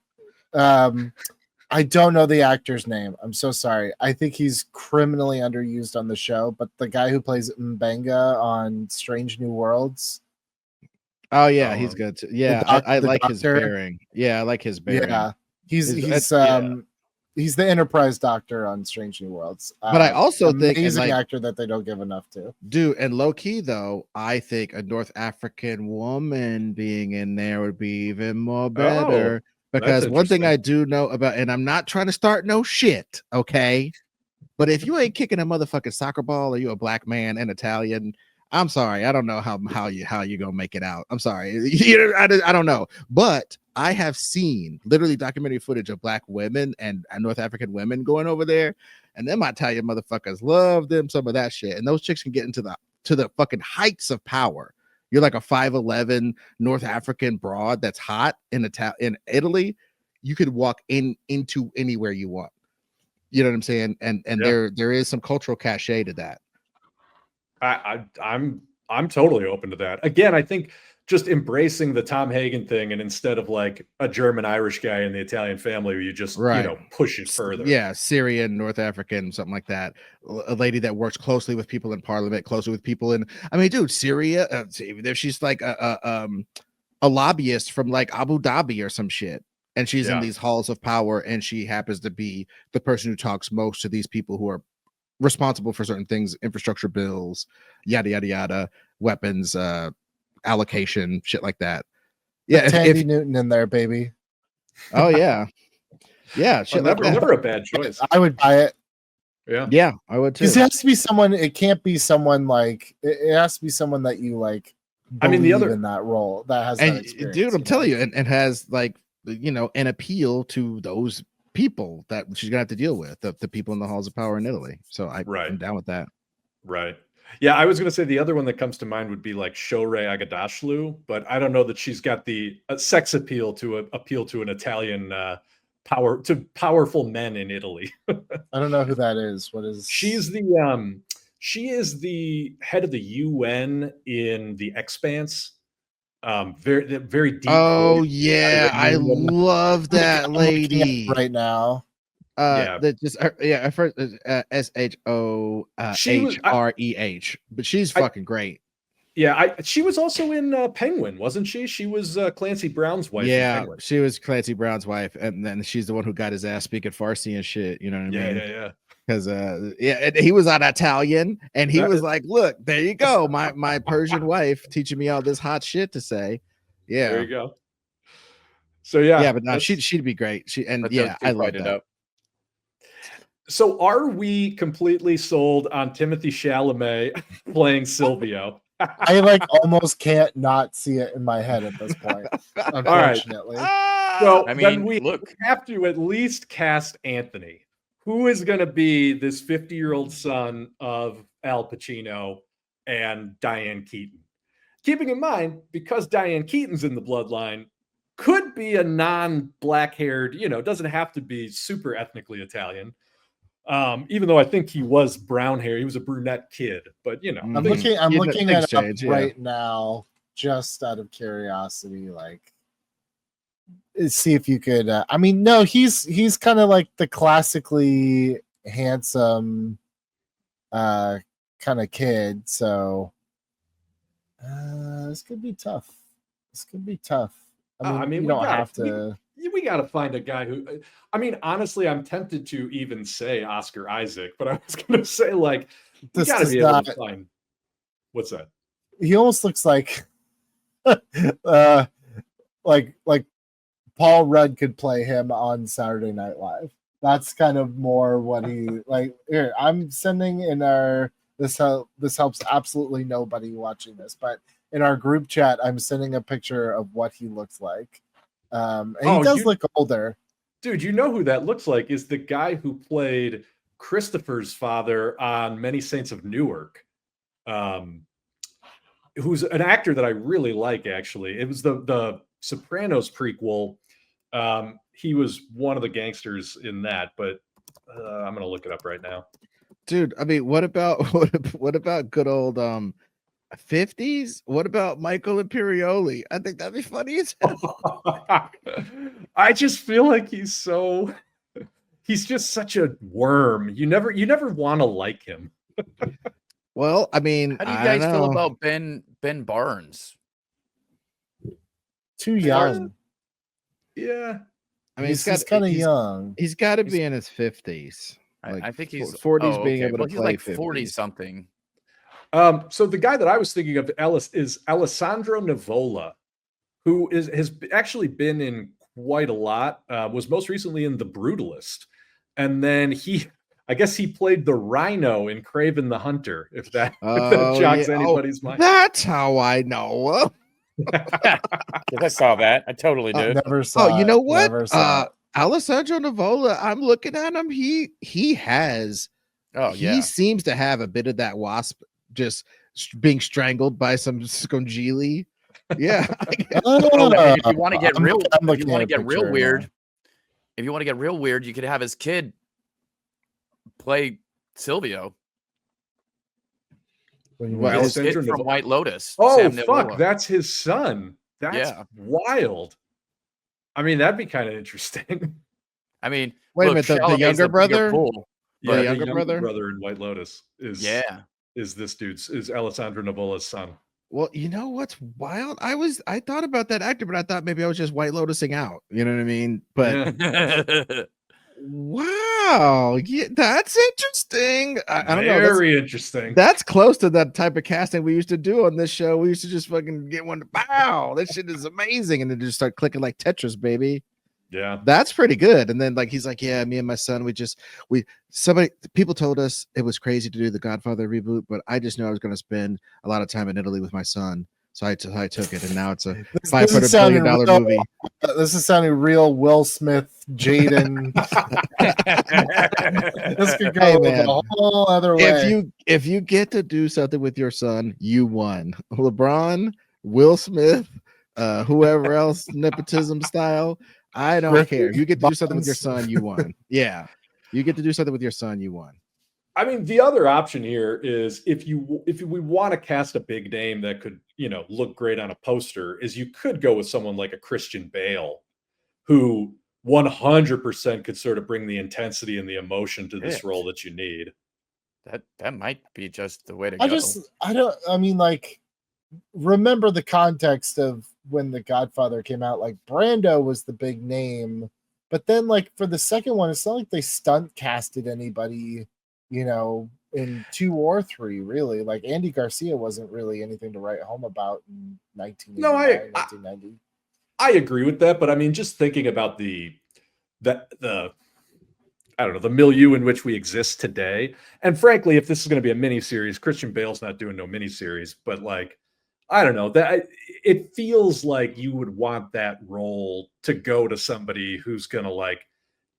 I don't know the actor's name. I'm so sorry. I think he's criminally underused on the show, but the guy who plays Mbenga on Strange New Worlds. Oh yeah, he's good too. Yeah, I like his bearing. Yeah, I like his bearing. Yeah, he's the Enterprise Doctor on Strange New Worlds. But I also think amazing actor that they don't give enough to. Dude, and low key though, I think a North African woman being in there would be even more better. Because one thing I do know about, and I'm not trying to start no shit, okay? But if you ain't kicking a motherfucking soccer ball, or you a black man and Italian, I'm sorry. I don't know how you gonna make it out. I'm sorry. I don't know. But I have seen literally documentary footage of Black women and North African women going over there, and them Italian motherfuckers love them some of that shit. And those chicks can get into the fucking heights of power. You're like a 5'11" North African broad that's hot in Italy. You could walk into anywhere you want. You know what I'm saying? And there is some cultural cachet to that. I'm totally open to that. Again, I think just embracing the Tom Hagen thing, and instead of like a German Irish guy in the Italian family, where you just push it further. Yeah, Syrian, North African, something like that. A lady that works closely with people in parliament, closely with people in. I mean, dude, Syria. If she's like a lobbyist from like Abu Dhabi or some shit, and she's in these halls of power, and she happens to be the person who talks most to these people who are responsible for certain things, infrastructure bills, yada yada yada, weapons allocation, shit like that. Yeah, Tandy Newton in there, baby. Oh yeah, shit like that. Never a bad choice. I would buy it. Yeah, I would too. Because it has to be someone. It can't be someone like. It has to be someone that you like. I mean, the other in that role that has and that experience, dude, I'm telling you, and has like an appeal to those people that she's gonna have to deal with, the people in the halls of power in Italy. So I'm down with that. Right. Yeah, I was gonna say the other one that comes to mind would be like Shore Agudashlu, but I don't know that she's got the sex appeal to an Italian powerful men in Italy. I don't know who that is. What is she is the head of the UN in The Expanse. Very very deep. Oh yeah, I love that lady right now. That just at first SHOHREH, but she's fucking great. Yeah, she was also in Penguin, wasn't she? She was Clancy Brown's wife. Yeah, she was Clancy Brown's wife, and then she's the one who got his ass speaking Farsi and shit. You know what I mean? Yeah. Because and he was on Italian, and he was like, "Look, there you go, my Persian wife teaching me all this hot shit to say." Yeah, there you go. So yeah, but no, she'd be great. I love that. So are we completely sold on Timothée Chalamet playing Silvio? I like almost can't not see it in my head at this point. Unfortunately. So I mean, we have to at least cast Anthony. Who is going to be this 50-year-old son of Al Pacino and Diane Keaton? Keeping in mind, because Diane Keaton's in the bloodline, could be a non-black-haired, doesn't have to be super ethnically Italian. Even though I think he was brown hair, he was a brunette kid, but I'm looking at it up right now, just out of curiosity, like see if you could. I mean, no, he's kind of like the classically handsome, kind of kid. So this could be tough. I mean, you don't have to. We got to find a guy who. I mean, honestly, I'm tempted to even say Oscar Isaac, but I was going to say like we got to be able to find. What's that? He almost looks like, like Paul Rudd could play him on Saturday Night Live. That's kind of more what he like. Here, I'm sending in our this helps absolutely nobody watching this, but in our group chat, I'm sending a picture of what he looks like. And he does look older. Dude, you know who that looks like is the guy who played Christopher's father on Many Saints of Newark. Who's an actor that I really like, actually. It was the Sopranos prequel. He was one of the gangsters in that, but I'm gonna look it up right now. Dude, I mean, what about good old 50s? What about Michael Imperioli? I think that'd be funny as hell. I just feel like he's just such a worm. You never want to like him. Well, I mean, how do you guys feel about Ben Barnes? Too young. Yeah. I mean, he's kind of young. He's got to be in his 50s. Like, I think he's 40s being able to play like 40 something. So the guy that I was thinking of is Alessandro Nivola, who has actually been in quite a lot. Was most recently in The Brutalist, and then I guess he played the Rhino in Kraven the Hunter. If that Oh, jogs yeah. anybody's mind. That's how I know. Yes, I saw that. I totally did. Never saw. Oh, you know what? Never saw. Alessandro Nivola, I'm looking at him. He has. Oh, he yeah. seems to have a bit of that wasp just being strangled by some scongili. Yeah. Oh, and if you want to get I'm real, looking if you want at to a get real picture weird, now. if you want to get real weird, you could have his kid play Silvio. What do you Well, mean? His kid Alessandro from Nivola. White Lotus. Oh, Sam fuck. Nivola. That's his son. That's Yeah. wild. I mean, that'd be kind of interesting. I mean, Wait a look, minute, the Chalamet's younger a bigger brother? pool, Yeah, The the younger brother? in White Lotus is yeah. is this dude's is Alessandro Nivola's son. Well, you know what's wild? I thought about that actor, but I thought maybe I was just White Lotusing out. You know what I mean? But Yeah. wow, yeah, that's interesting. I don't know. Very interesting. That's close to that type of casting we used to do on this show. We used to just fucking get one. Wow, this shit is amazing, and then just start clicking like Tetris, baby. Yeah. That's pretty good. And then like he's like, yeah, me and my son, people told us it was crazy to do the Godfather reboot, but I just knew I was going to spend a lot of time in Italy with my son, so I took it, and now it's a $500 billion movie. This is sounding real Will Smith, Jaden. This could go Hey, man. a whole other way. If you get to do something with your son, you won. LeBron, Will Smith, whoever else, nepotism style. I don't care. You get to do something with your son, you won. Yeah, you get to do something with your son, you won. I mean, the other option here is if we want to cast a big name that could, look great on a poster, is you could go with someone like a Christian Bale, who 100% could sort of bring the intensity and the emotion to this Yes. role that you need. That might be just the way to go. Remember the context of when The Godfather came out. Like Brando was the big name, but then like for the second one, it's not like they stunt casted anybody, in 2 or 3, really. Like Andy Garcia wasn't really anything to write home about in 1990. I agree with that, but I mean, just thinking about the I don't know, the milieu in which we exist today. And frankly, if this is going to be a miniseries, Christian Bale's not doing no miniseries, but like, I don't know, that it feels like you would want that role to go to somebody who's going to like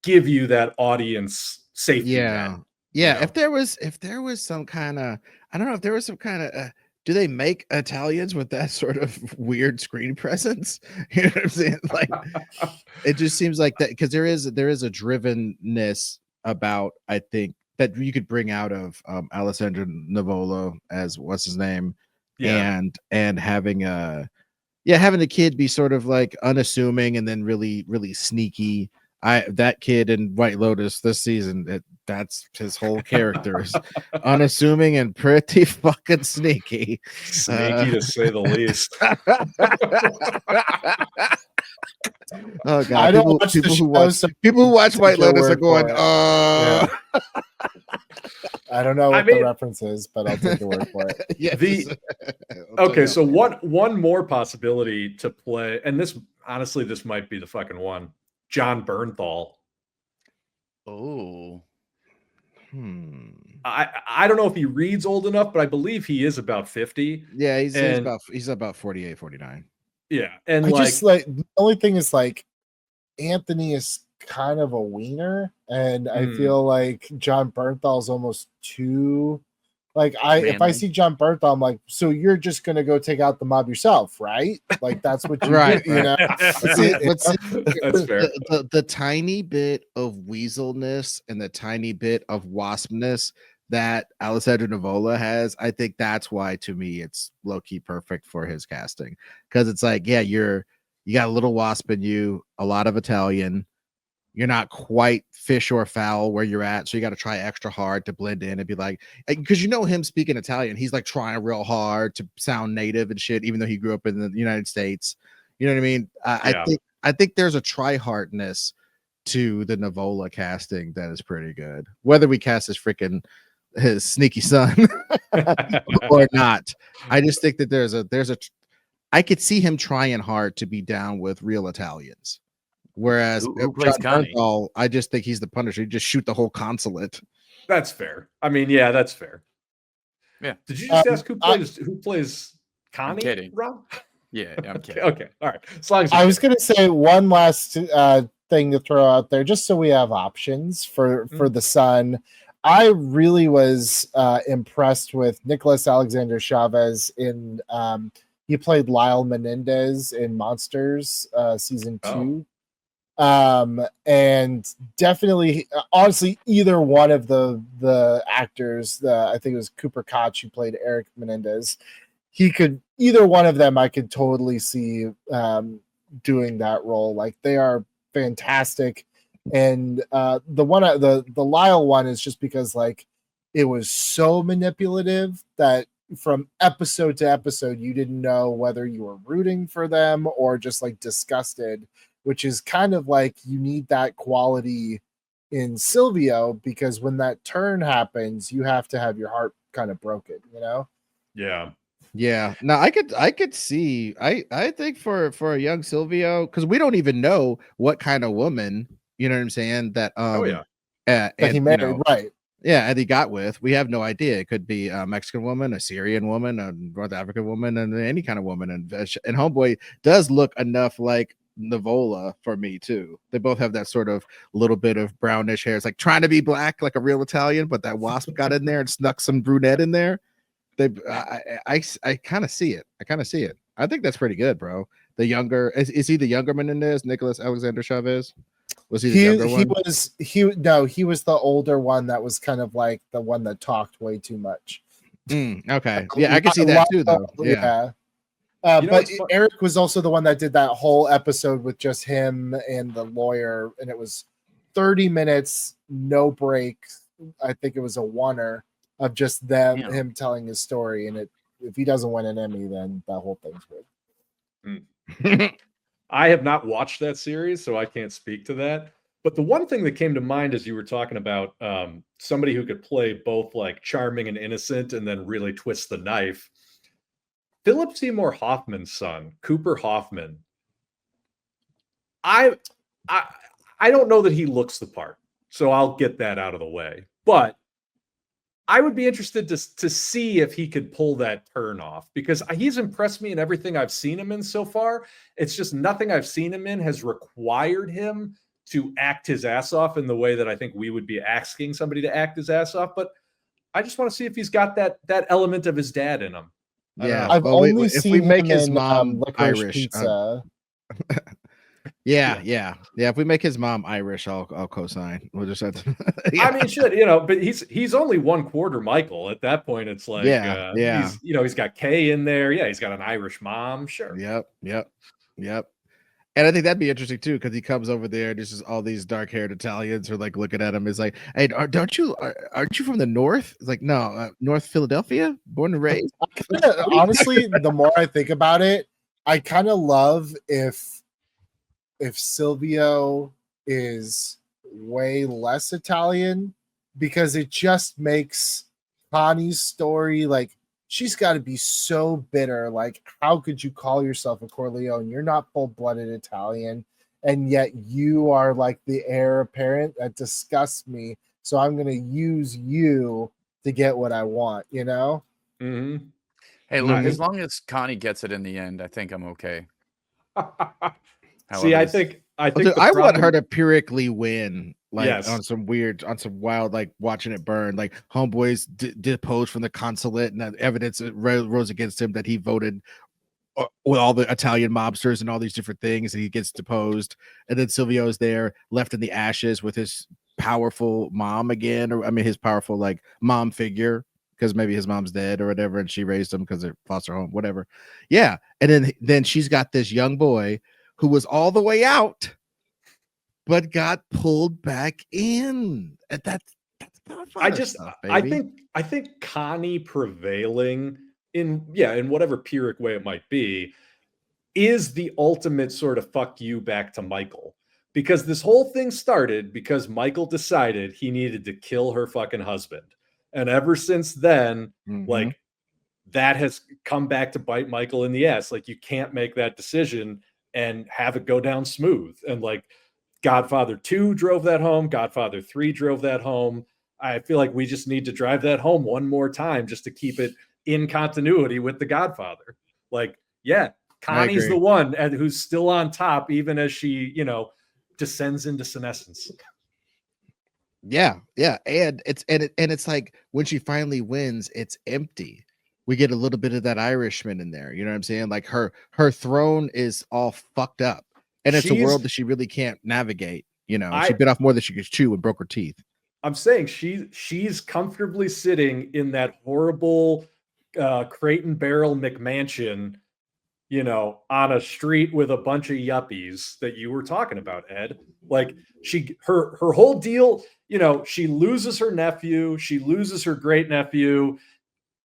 give you that audience safety net. Yeah, know? if there was some kind of, I don't know, if there was some kind of, do they make Italians with that sort of weird screen presence? You know what I'm saying? Like, it just seems like that, because there is a drivenness about, I think, that you could bring out of Alessandro Nivola as what's his name, and having the kid be sort of like unassuming and then really really sneaky. That kid in White Lotus this season, that's his whole character is unassuming and pretty fucking sneaky. Sneaky to say the least. Oh god, I don't watch people who watch White your Lotus are word going, for it. I don't know what the mean- reference is, but I'll take the word for it. yeah. Okay, so one more possibility to play, and this honestly, this might be the fucking one. John Bernthal. Oh, I don't know if he reads old enough, but I believe he is about 50. Yeah, he's about 48, 49. Yeah, and The only thing is like Anthony is kind of a wiener, and I feel like John Bernthal's almost too like if I see John Bernthal, I'm like, so you're just gonna go take out the mob yourself, right? Like that's what you Right, do, you know. That's fair. The tiny bit of weaselness and the tiny bit of waspness that Alessandro Nivola has, I think that's why to me it's low-key perfect for his casting, because it's like, yeah, you got a little wasp in you, a lot of Italian. You're not quite fish or fowl where you're at, so you got to try extra hard to blend in and be like, because him speaking Italian, he's like trying real hard to sound native and shit, even though he grew up in the United States. You know what I mean? I think there's a try-hardness to the Nivola casting that is pretty good, whether we cast his sneaky son or not. I just think that I could see him trying hard to be down with real Italians. Whereas who plays Connie? Bernthal, I just think he's the Punisher. You just shoot the whole consulate. That's fair. I mean, yeah, that's fair. Yeah. Did you just ask who I- plays Connie? kidding. Rob? Yeah, I'm Okay, kidding. okay, all right. As long as you're I was kidding. going to say one last thing to throw out there, just so we have options for the son. I really was impressed with Nicholas Alexander Chavez in. He played Lyle Menendez in Monsters season 2. And definitely, honestly, either one of the actors, I think it was Cooper Koch who played Eric Menendez. Either one of them I could totally see doing that role. Like, they are fantastic. And the Lyle one is just because, like, it was so manipulative that from episode to episode you didn't know whether you were rooting for them or just like disgusted, which is kind of like you need that quality in Silvio, because when that turn happens you have to have your heart kind of broken, you know? Yeah. Yeah. No, I could see. I think for a young Silvio, because we don't even know what kind of woman, you know what I'm saying, that Oh yeah. That he and, married, you know, right? yeah, and he got with. We have no idea. It could be a Mexican woman, a Syrian woman, a North African woman, and any kind of woman. And Homeboy does look enough like Nivola for me too. They both have that sort of little bit of brownish hair. It's like trying to be black, like a real Italian, but that wasp got in there and snuck some brunette in there. I kind of see it. I think that's pretty good, bro. The younger is he the younger Menendez, Nicholas Alexander Chavez? Was he the younger one? He was the older one that was kind of like the one that talked way too much. Okay. Yeah, I can see that too, though. Yeah. But Eric was also the one that did that whole episode with just him and the lawyer, and it was 30 minutes, no break. I think it was a oneer of just him telling his story, and if he doesn't win an Emmy, then that whole thing's good. I have not watched that series, so I can't speak to that. But the one thing that came to mind as you were talking about somebody who could play both like charming and innocent and then really twist the knife, Philip Seymour Hoffman's son, Cooper Hoffman. I don't know that he looks the part, so I'll get that out of the way. But I would be interested to see if he could pull that turn off, because he's impressed me in everything I've seen him in so far. It's just nothing I've seen him in has required him to act his ass off in the way that I think we would be asking somebody to act his ass off. But I just want to see if he's got that element of his dad in him. Yeah, I've only if seen we make him his in, mom Licorice Irish, Pizza. Yeah. If we make his mom Irish, I'll co-sign. We'll just have to. I mean, shit, but he's only 1/4 Michael at that point. It's like, he's got Kay in there. Yeah, he's got an Irish mom. Sure. Yep. And I think that'd be interesting too, because he comes over there. There's just all these dark-haired Italians who are like looking at him. It's like, hey, aren't you from the North? It's like, no, North Philadelphia, born and raised. Honestly, the more I think about it, I kind of love if Silvio is way less Italian, because it just makes Connie's story, like, she's got to be so bitter. Like, how could you call yourself a Corleone? You're not full-blooded Italian, and yet you are like the heir apparent. That disgusts me. So I'm going to use you to get what I want, you know? Mm-hmm. Hey, look, as long as Connie gets it in the end, I think I'm okay. See, I think I want her to pyrrhically win, like, yes, on some wild, like, watching it burn, like homeboys deposed from the consulate, and that evidence rose against him that he voted with all the Italian mobsters and all these different things, and he gets deposed, and then Silvio's there left in the ashes with his powerful mom again, or I mean his powerful like mom figure, because maybe his mom's dead or whatever, and she raised him because they're foster home, whatever. Yeah, and then she's got this young boy who was all the way out, but got pulled back in. And that's stuff, I think Connie prevailing in whatever Pyrrhic way it might be is the ultimate sort of fuck you back to Michael, because this whole thing started because Michael decided he needed to kill her fucking husband, and ever since then, like, that has come back to bite Michael in the ass. Like, you can't make that decision and have it go down smooth. And like Godfather 2 drove that home. Godfather 3 drove that home. I feel like we just need to drive that home one more time just to keep it in continuity with The Godfather. Like, yeah, Connie's the one who's still on top, even as she, descends into senescence. Yeah, and it's like when she finally wins, it's empty. We get a little bit of that Irishman in there. You know what I'm saying? Like her throne is all fucked up, and it's a world that she really can't navigate. She bit off more than she could chew and broke her teeth. I'm saying she's comfortably sitting in that horrible crate and barrel McMansion, on a street with a bunch of yuppies that you were talking about, Ed. Like her whole deal, she loses her nephew, she loses her great nephew,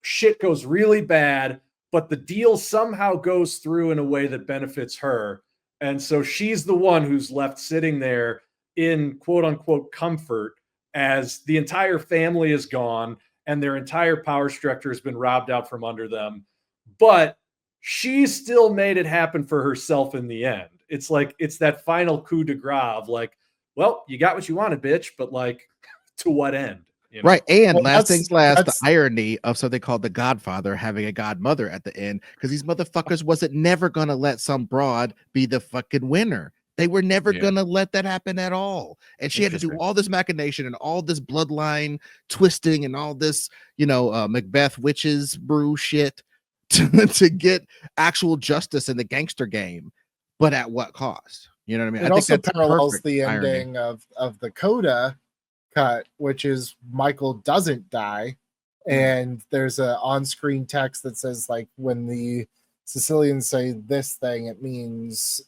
shit goes really bad, but the deal somehow goes through in a way that benefits her. And so she's the one who's left sitting there in quote unquote comfort as the entire family is gone and their entire power structure has been robbed out from under them. But she still made it happen for herself in the end. It's like, it's that final coup de grace of like, well, you got what you wanted, bitch, but like, to what end? Right. And last things last, the irony of something called The Godfather having a godmother at the end, because these motherfuckers wasn't never going to let some broad be the fucking winner. They were never going to let that happen at all. And she had to do all this machination and all this bloodline twisting and all this, Macbeth witches brew shit to get actual justice in the gangster game. But at what cost? You know what I mean? It I also think that's parallels the irony. ending of the Coda cut, which is Michael doesn't die. And there's a on-screen text that says, like, when the Sicilians say this thing, it means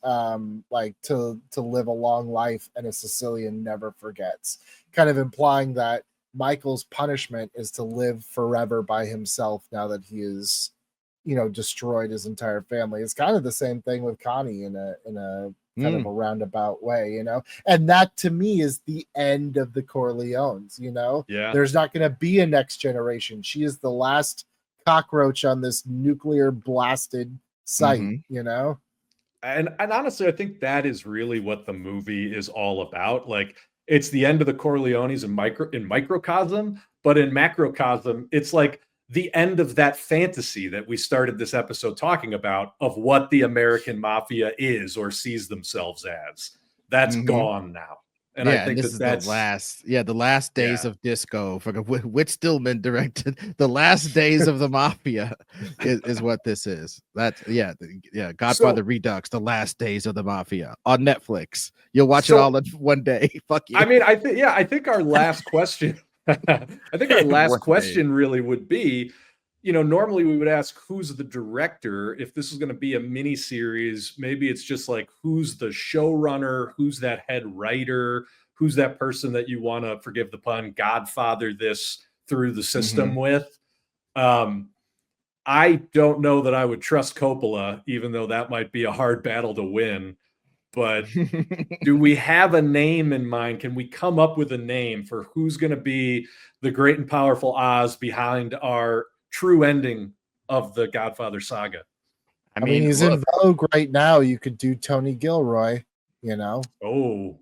like to live a long life, and a Sicilian never forgets, kind of implying that Michael's punishment is to live forever by himself now that he is, destroyed his entire family. It's kind of the same thing with Connie in a kind of a roundabout way, and that to me is the end of the Corleones. There's not going to be a next generation. She is the last cockroach on this nuclear blasted site. And honestly, I think that is really what the movie is all about. Like, it's the end of the Corleones in microcosm, but in macrocosm, it's like the end of that fantasy that we started this episode talking about of what the American mafia is or sees themselves as. That's gone now. And I think that's the last days of disco. Whit Stillman directed The Last Days of the Mafia is what this is. That's Godfather Redux, The Last Days of the Mafia on Netflix. You'll watch it all in one day. Fuck you. I mean, I think our last question question really would be, normally we would ask who's the director. If this is going to be a mini series, maybe it's just like, who's the showrunner, who's that head writer, who's that person that you want to, forgive the pun, Godfather this through the system with. I don't know that I would trust Coppola, even though that might be a hard battle to win. But do we have a name in mind? Can we come up with a name for who's going to be the great and powerful Oz behind our true ending of the Godfather saga? I mean, he's in vogue right now. You could do Tony Gilroy, Oh,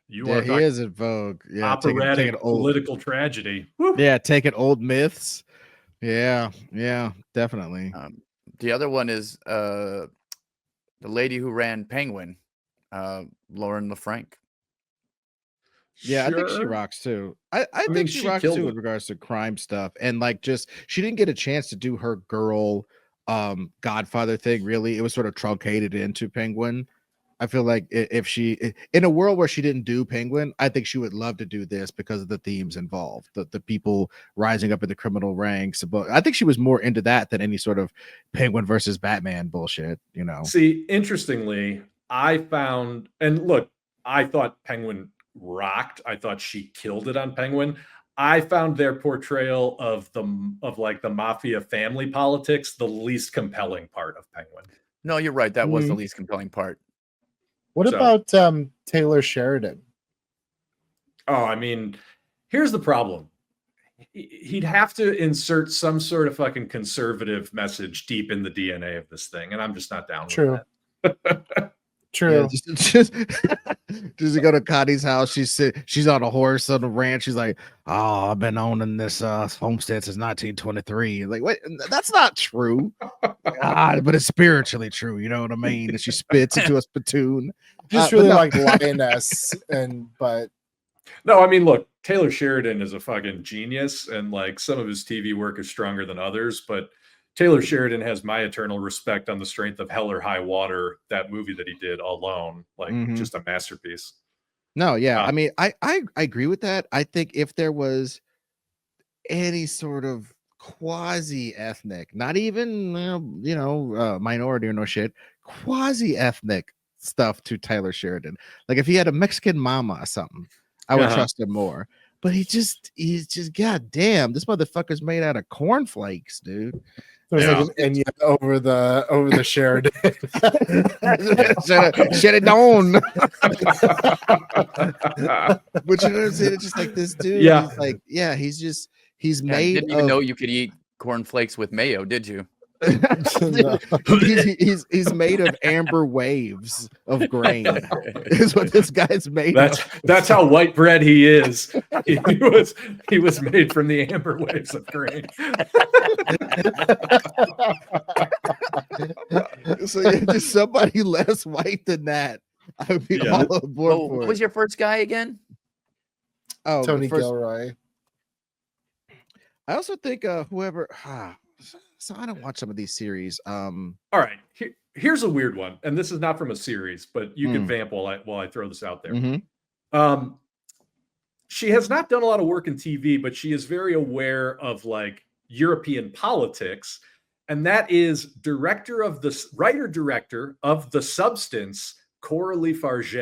he is in vogue. Yeah, operatic taking political tragedy. Woo. Yeah, taking old myths. Yeah, definitely. The other one is the lady who ran Penguin, Lauren LaFranc. Yeah, sure. I think she rocks too. I think she rocks too in regards to crime stuff. And like, just she didn't get a chance to do her girl Godfather thing, really. It was sort of truncated into Penguin. I feel like if she, in a world where she didn't do Penguin, I think she would love to do this because of the themes involved, the people rising up in the criminal ranks. But I think she was more into that than any sort of Penguin versus Batman bullshit, See, interestingly, I found, and look, I thought Penguin rocked. I thought she killed it on Penguin. I found their portrayal of the mafia family politics the least compelling part of Penguin. No, you're right. That was the least compelling part. What about Taylor Sheridan? Oh, I mean, here's the problem. He'd have to insert some sort of fucking conservative message deep in the DNA of this thing, and I'm just not down with that. True. Yeah, just to go to Connie's house. She's on a horse on the ranch. She's like, "Oh, I've been owning this homestead since 1923." Like, wait, that's not true. But it's spiritually true. You know what I mean? And she spits into a spittoon. Just But really no. like Lioness, but No, I mean, look, Taylor Sheridan is a fucking genius, and like some of his TV work is stronger than others, but Taylor Sheridan has my eternal respect on the strength of Hell or High Water, that movie that he did alone, like just a masterpiece. No, yeah. Uh, I mean, I agree with that. I think if there was any sort of quasi-ethnic, not even minority or no shit, quasi-ethnic stuff to Taylor Sheridan, like if he had a Mexican mama or something, I would trust him more. But he's just goddamn, this motherfucker's made out of cornflakes, dude. there's like an Enya over the Sheridan. Shut it down. But you know what I'm saying? It's just like this dude. Yeah. He's like, he's Yeah, made. didn't even know you could eat cornflakes with mayo, did you? No. he's made of amber waves of grain. Is what this guy's made. that's how white bread he is. He was made from the amber waves of grain. So just somebody less white than that, I would be all aboard for What it. was your first guy again? Oh, Tony first, Gilroy. I also think whoever. So I don't watch some of these series. All right, here's a weird one, and this is not from a series, but you can vamp while I throw this out there. She has not done a lot of work in TV, but she is very aware of like European politics, and that is writer-director of The Substance, Coralie Farge,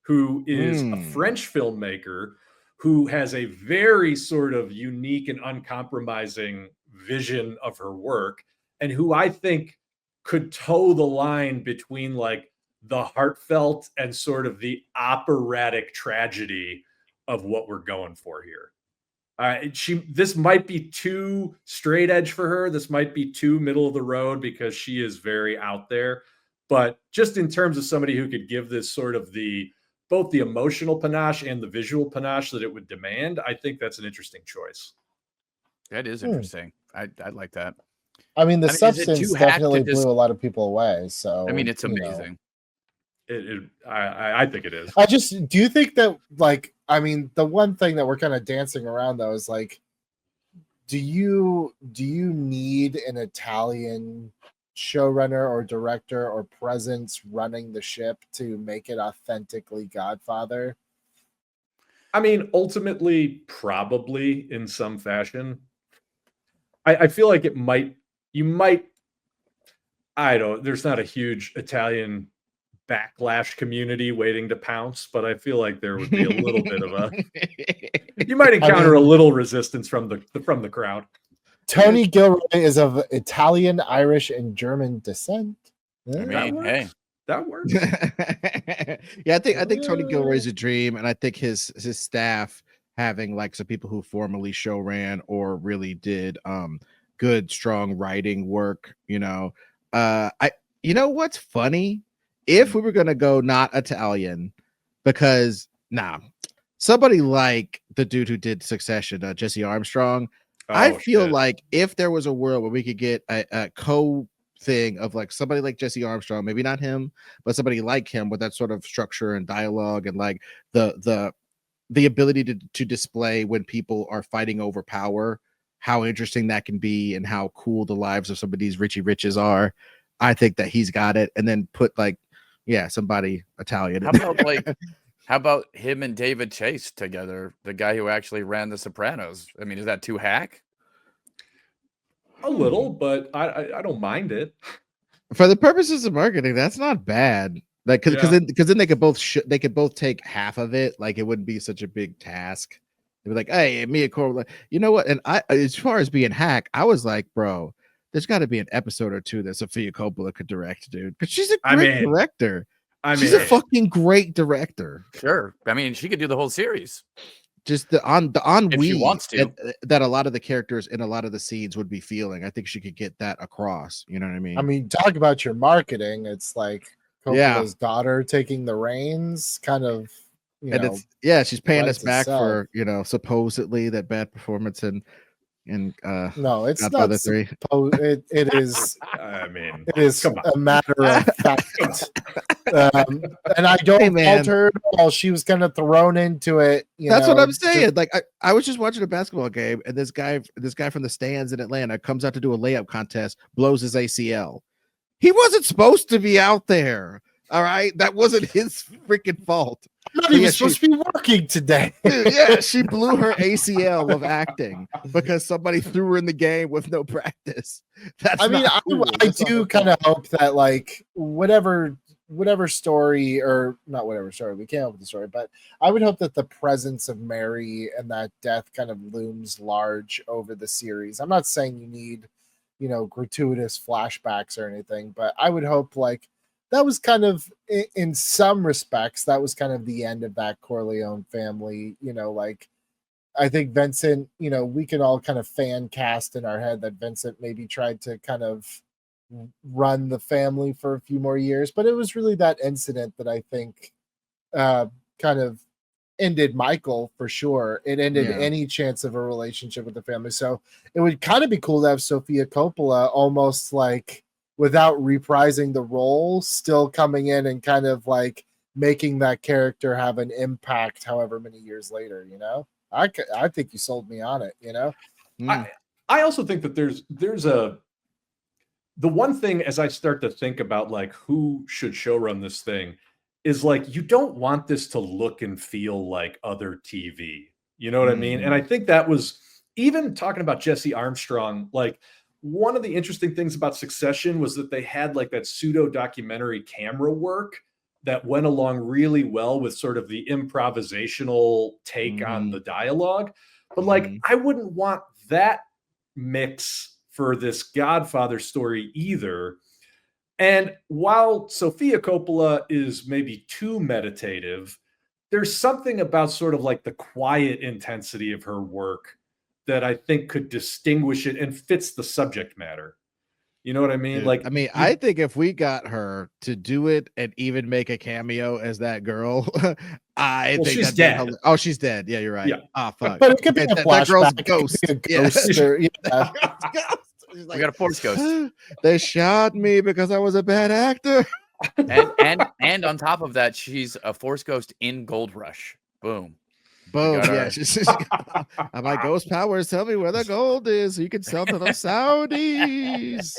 who is a French filmmaker who has a very sort of unique and uncompromising vision of her work, and who I think could toe the line between like the heartfelt and sort of the operatic tragedy of what we're going for here. This might be too straight edge for her. This might be too middle of the road because she is very out there. But just in terms of somebody who could give this sort of both the emotional panache and the visual panache that it would demand, I think that's an interesting choice. That is interesting. I like that. I mean, The is it Substance too hacked definitely to just- blew a lot of people away. So I mean, it's you know. amazing. I think it is. Do you think that, like, I mean, the one thing that we're kind of dancing around though is like, do you need an Italian showrunner or director or presence running the ship to make it authentically Godfather? I mean, ultimately, probably in some fashion. I feel like there's not a huge Italian backlash community waiting to pounce, but I feel like there would be a little bit of you might encounter a little resistance from the crowd. Tony Gilroy is of Italian, Irish, and German descent. I mean, hey, that works. Yeah, I think Tony Gilroy's a dream, and I think his staff having like some people who formerly show ran or really did good strong writing work. You know what's funny? If we were gonna go not Italian, because somebody like the dude who did Succession, Jesse Armstrong. I feel like if there was a world where we could get a thing of like somebody like Jesse Armstrong, maybe not him, but somebody like him with that sort of structure and dialogue and like the ability to display when people are fighting over power, how interesting that can be and how cool the lives of some of these Richie Riches are. I think that he's got it. And then put like, somebody Italian. How about him and David Chase together, the guy who actually ran The Sopranos? I mean, is that too hack? A little, but I don't mind it. For the purposes of marketing, that's not bad. Like, because then they could both take half of it. Like, it wouldn't be such a big task. They'd be like, "Hey, me and Corleone, you know what?" And as far as being hack, I was like, "Bro, there's got to be an episode or two that Sofia Coppola could direct, dude, because she's a great director. She's a fucking great director. Sure, I mean, she could do the whole series. Just the ennui she wants to. that a lot of the characters in a lot of the scenes would be feeling. I think she could get that across. You know what I mean? I mean, talk about your marketing. It's like Coppola's daughter taking the reins, kind of, she's paying us writes back itself. for supposedly that bad performance in No, it's Godfather not 3. It is. I mean, It is come on. a matter of fact. And I don't Hey, man. fault her at all. She was kind of thrown into it. That's what I'm saying. Like I was just watching a basketball game, and this guy from the stands in Atlanta comes out to do a layup contest, blows his ACL. He wasn't supposed to be out there. All right, that wasn't his freaking fault. I'm not even supposed to be working today. Yeah, she blew her ACL of acting because somebody threw her in the game with no practice. I mean, I do kind of hope that like whatever story, or not whatever story, we can't help the story, but I would hope that the presence of Mary and that death kind of looms large over the series. I'm not saying you need, gratuitous flashbacks or anything, but I would hope like that was kind of, in some respects, that was kind of the end of that Corleone family. Like I think Vincent, we can all kind of fan cast in our head that Vincent maybe tried to kind of run the family for a few more years, but it was really that incident that I think kind of ended Michael for sure. It ended any chance of a relationship with the family. So it would kind of be cool to have Sofia Coppola almost like without reprising the role, still coming in and kind of like making that character have an impact however many years later. I think you sold me on it. I also think that there's the one thing as I start to think about like who should showrun this thing is like, you don't want this to look and feel like other TV. You know what I mean? And I think that was, even talking about Jesse Armstrong, like one of the interesting things about Succession was that they had like that pseudo documentary camera work that went along really well with sort of the improvisational take on the dialogue. But like, I wouldn't want that mix for this Godfather story either. And while Sofia Coppola is maybe too meditative, there's something about sort of like the quiet intensity of her work that I think could distinguish it and fits the subject matter. You know what I mean? Dude, Like, I think if we got her to do it and even make a cameo as that girl, I think she's dead. Oh, she's dead. Yeah, you're right. Yeah. Ah, fuck. But it could be a that girl's flashback. ghost. It could be a ghost or, We got a force ghost. They shot me because I was a bad actor. and on top of that, she's a force ghost in Gold Rush. Boom. Boom. Yeah. My ghost powers tell me where the gold is so you can sell to the Saudis.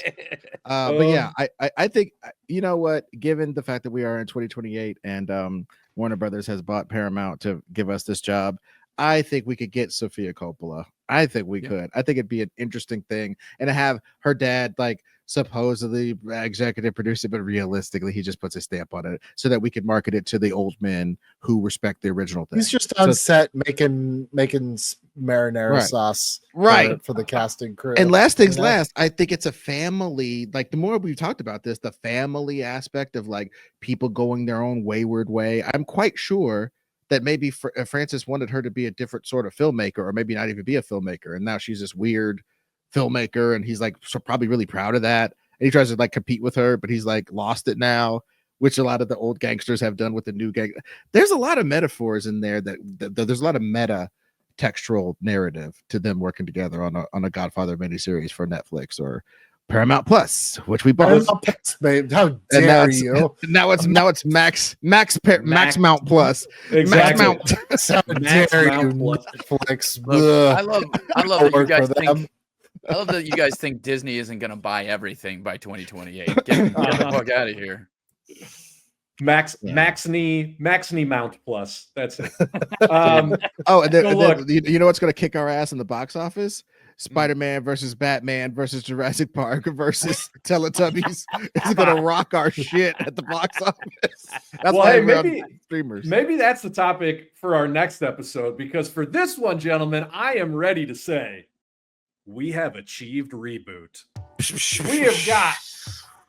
But yeah, I think, you know what, given the fact that we are in 2028 and Warner Brothers has bought Paramount to give us this job, I think we could get Sofia Coppola. I think we could. I think it'd be an interesting thing, and to have her dad like supposedly executive producer, but realistically he just puts a stamp on it so that we could market it to the old men who respect the original thing. He's just on set making marinara sauce for the casting crew. And last things last, I think it's a family, like the more we've talked about this, the family aspect of like people going their own wayward way. I'm quite sure that maybe Francis wanted her to be a different sort of filmmaker, or maybe not even be a filmmaker, and now she's this weird filmmaker, and he's like probably really proud of that, and he tries to like compete with her, but he's like lost it now, which a lot of the old gangsters have done with the new gang. There's a lot of metaphors in there that there's a lot of meta textual narrative to them working together on a Godfather miniseries for Netflix or Paramount Plus, which we bought. Babe, how dare you? Now it's Max Mount Plus. Exactly. Max Mount. How dare you, Netflix? Look, I love that you guys think. I love that you guys think Disney isn't going to buy everything by 2028. Get the fuck out of here. Maxney Mount Plus. That's it. You know what's going to kick our ass in the box office? Spider-Man versus Batman versus Jurassic Park versus Teletubbies. It's going to rock our shit at the box office. That's why maybe that's the topic for our next episode, because for this one, gentlemen, I am ready to say we have achieved reboot. We have got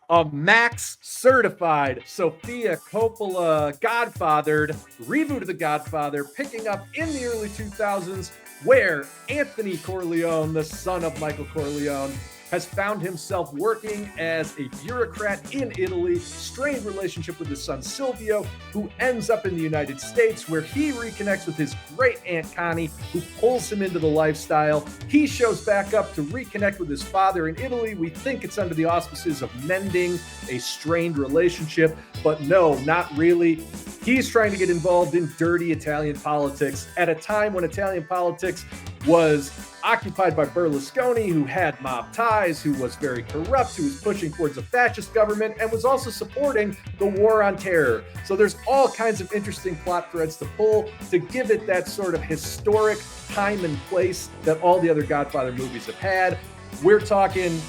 a Max certified Sofia Coppola Godfathered reboot of The Godfather, picking up in the early 2000s, where Anthony Corleone, the son of Michael Corleone, has found himself working as a bureaucrat in Italy, strained relationship with his son Silvio, who ends up in the United States where he reconnects with his great aunt Connie, who pulls him into the lifestyle. He shows back up to reconnect with his father in Italy. We think it's under the auspices of mending a strained relationship, but no, not really. He's trying to get involved in dirty Italian politics at a time when Italian politics was occupied by Berlusconi, who had mob ties, who was very corrupt, who was pushing towards a fascist government, and was also supporting the war on terror. So there's all kinds of interesting plot threads to pull to give it that sort of historic time and place that all the other Godfather movies have had. We're talking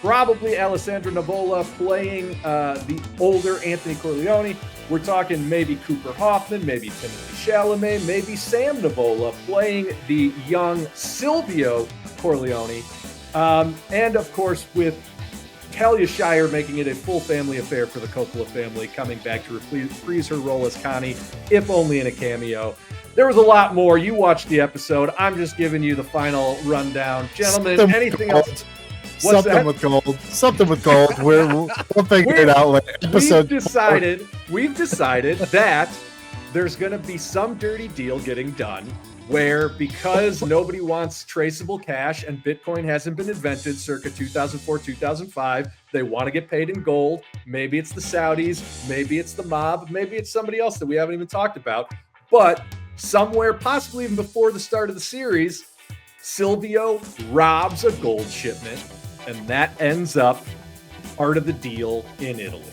probably Alessandro Nivola playing the older Anthony Corleone. We're talking maybe Cooper Hoffman, maybe Timothée Chalamet, maybe Sam Nivola playing the young Silvio Corleone. And of course, with Talia Shire making it a full family affair for the Coppola family, coming back to reprise her role as Connie, if only in a cameo. There was a lot more. You watched the episode. I'm just giving you the final rundown. Gentlemen, anything else? Something with gold. Something with gold. We'll figure it out later. We've decided that there's going to be some dirty deal getting done where, because nobody wants traceable cash and Bitcoin hasn't been invented circa 2004, 2005, they want to get paid in gold. Maybe it's the Saudis, maybe it's the mob, maybe it's somebody else that we haven't even talked about. But somewhere, possibly even before the start of the series, Silvio robs a gold shipment, and that ends up part of the deal in Italy.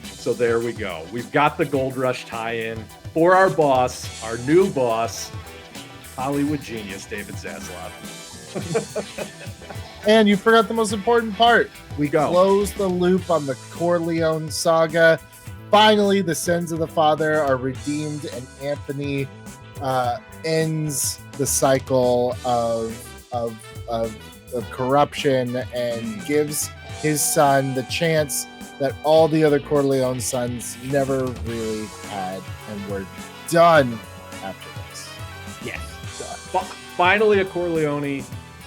So there we go. We've got the Gold Rush tie-in for our boss, our new boss, Hollywood genius, David Zaslav. And you forgot the most important part. We Go. close the loop on the Corleone saga. Finally, the sins of the father are redeemed, and Anthony ends the cycle of corruption and gives his son the chance that all the other Corleone sons never really had, and we're done after this. Yes. Finally, a Corleone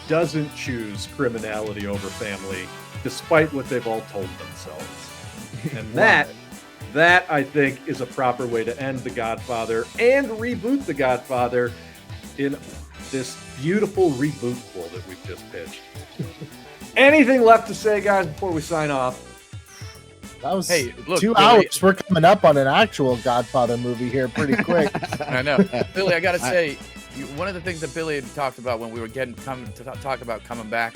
doesn't choose criminality over family, despite what they've all told themselves. And that I think is a proper way to end The Godfather and reboot The Godfather in this beautiful reboot pool that we've just pitched. Anything left to say, guys, before we sign off? That was look, 2 Billy, hours. We're coming up on an actual Godfather movie here pretty quick. I know. Billy, I got to say, one of the things that Billy had talked about when we were talk about coming back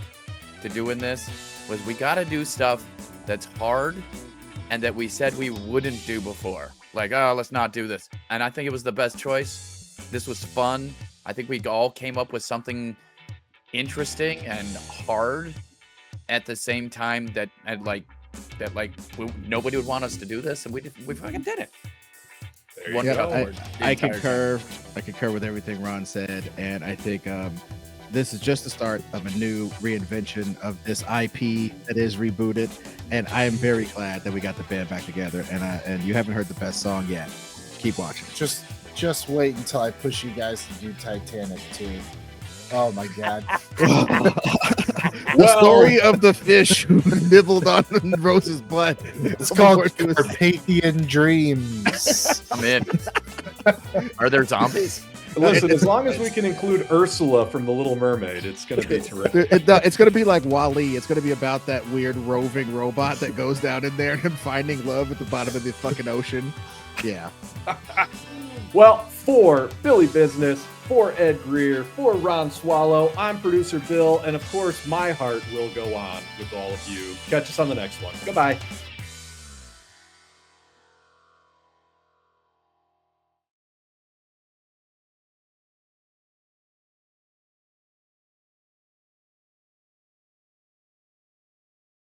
to doing this was we got to do stuff that's hard and that we said we wouldn't do before. Like, oh, let's not do this. And I think it was the best choice. This was fun. I think we all came up with something interesting and hard at the same time that nobody would want us to do this, and we fucking did it. I concur with everything Ron said, and I think this is just the start of a new reinvention of this IP that is Reboot It, and I am very glad that we got the band back together. And you haven't heard the best song yet. Keep watching. Just wait until I push you guys to do Titanic too. Oh my god. The story of the fish who nibbled on Rose's blood. It's called Carpathian Dreams. I'm in. Are there zombies? Listen, as long as we can include Ursula from The Little Mermaid, it's going to be terrific. It's going to be like WALL-E. It's going to be about that weird roving robot that goes down in there and him finding love at the bottom of the fucking ocean. Yeah. Well, for Billy Business, for Ed Greer, for Ron Swallow, I'm producer Bill, and of course, my heart will go on with all of you. Catch us on the next one. Goodbye.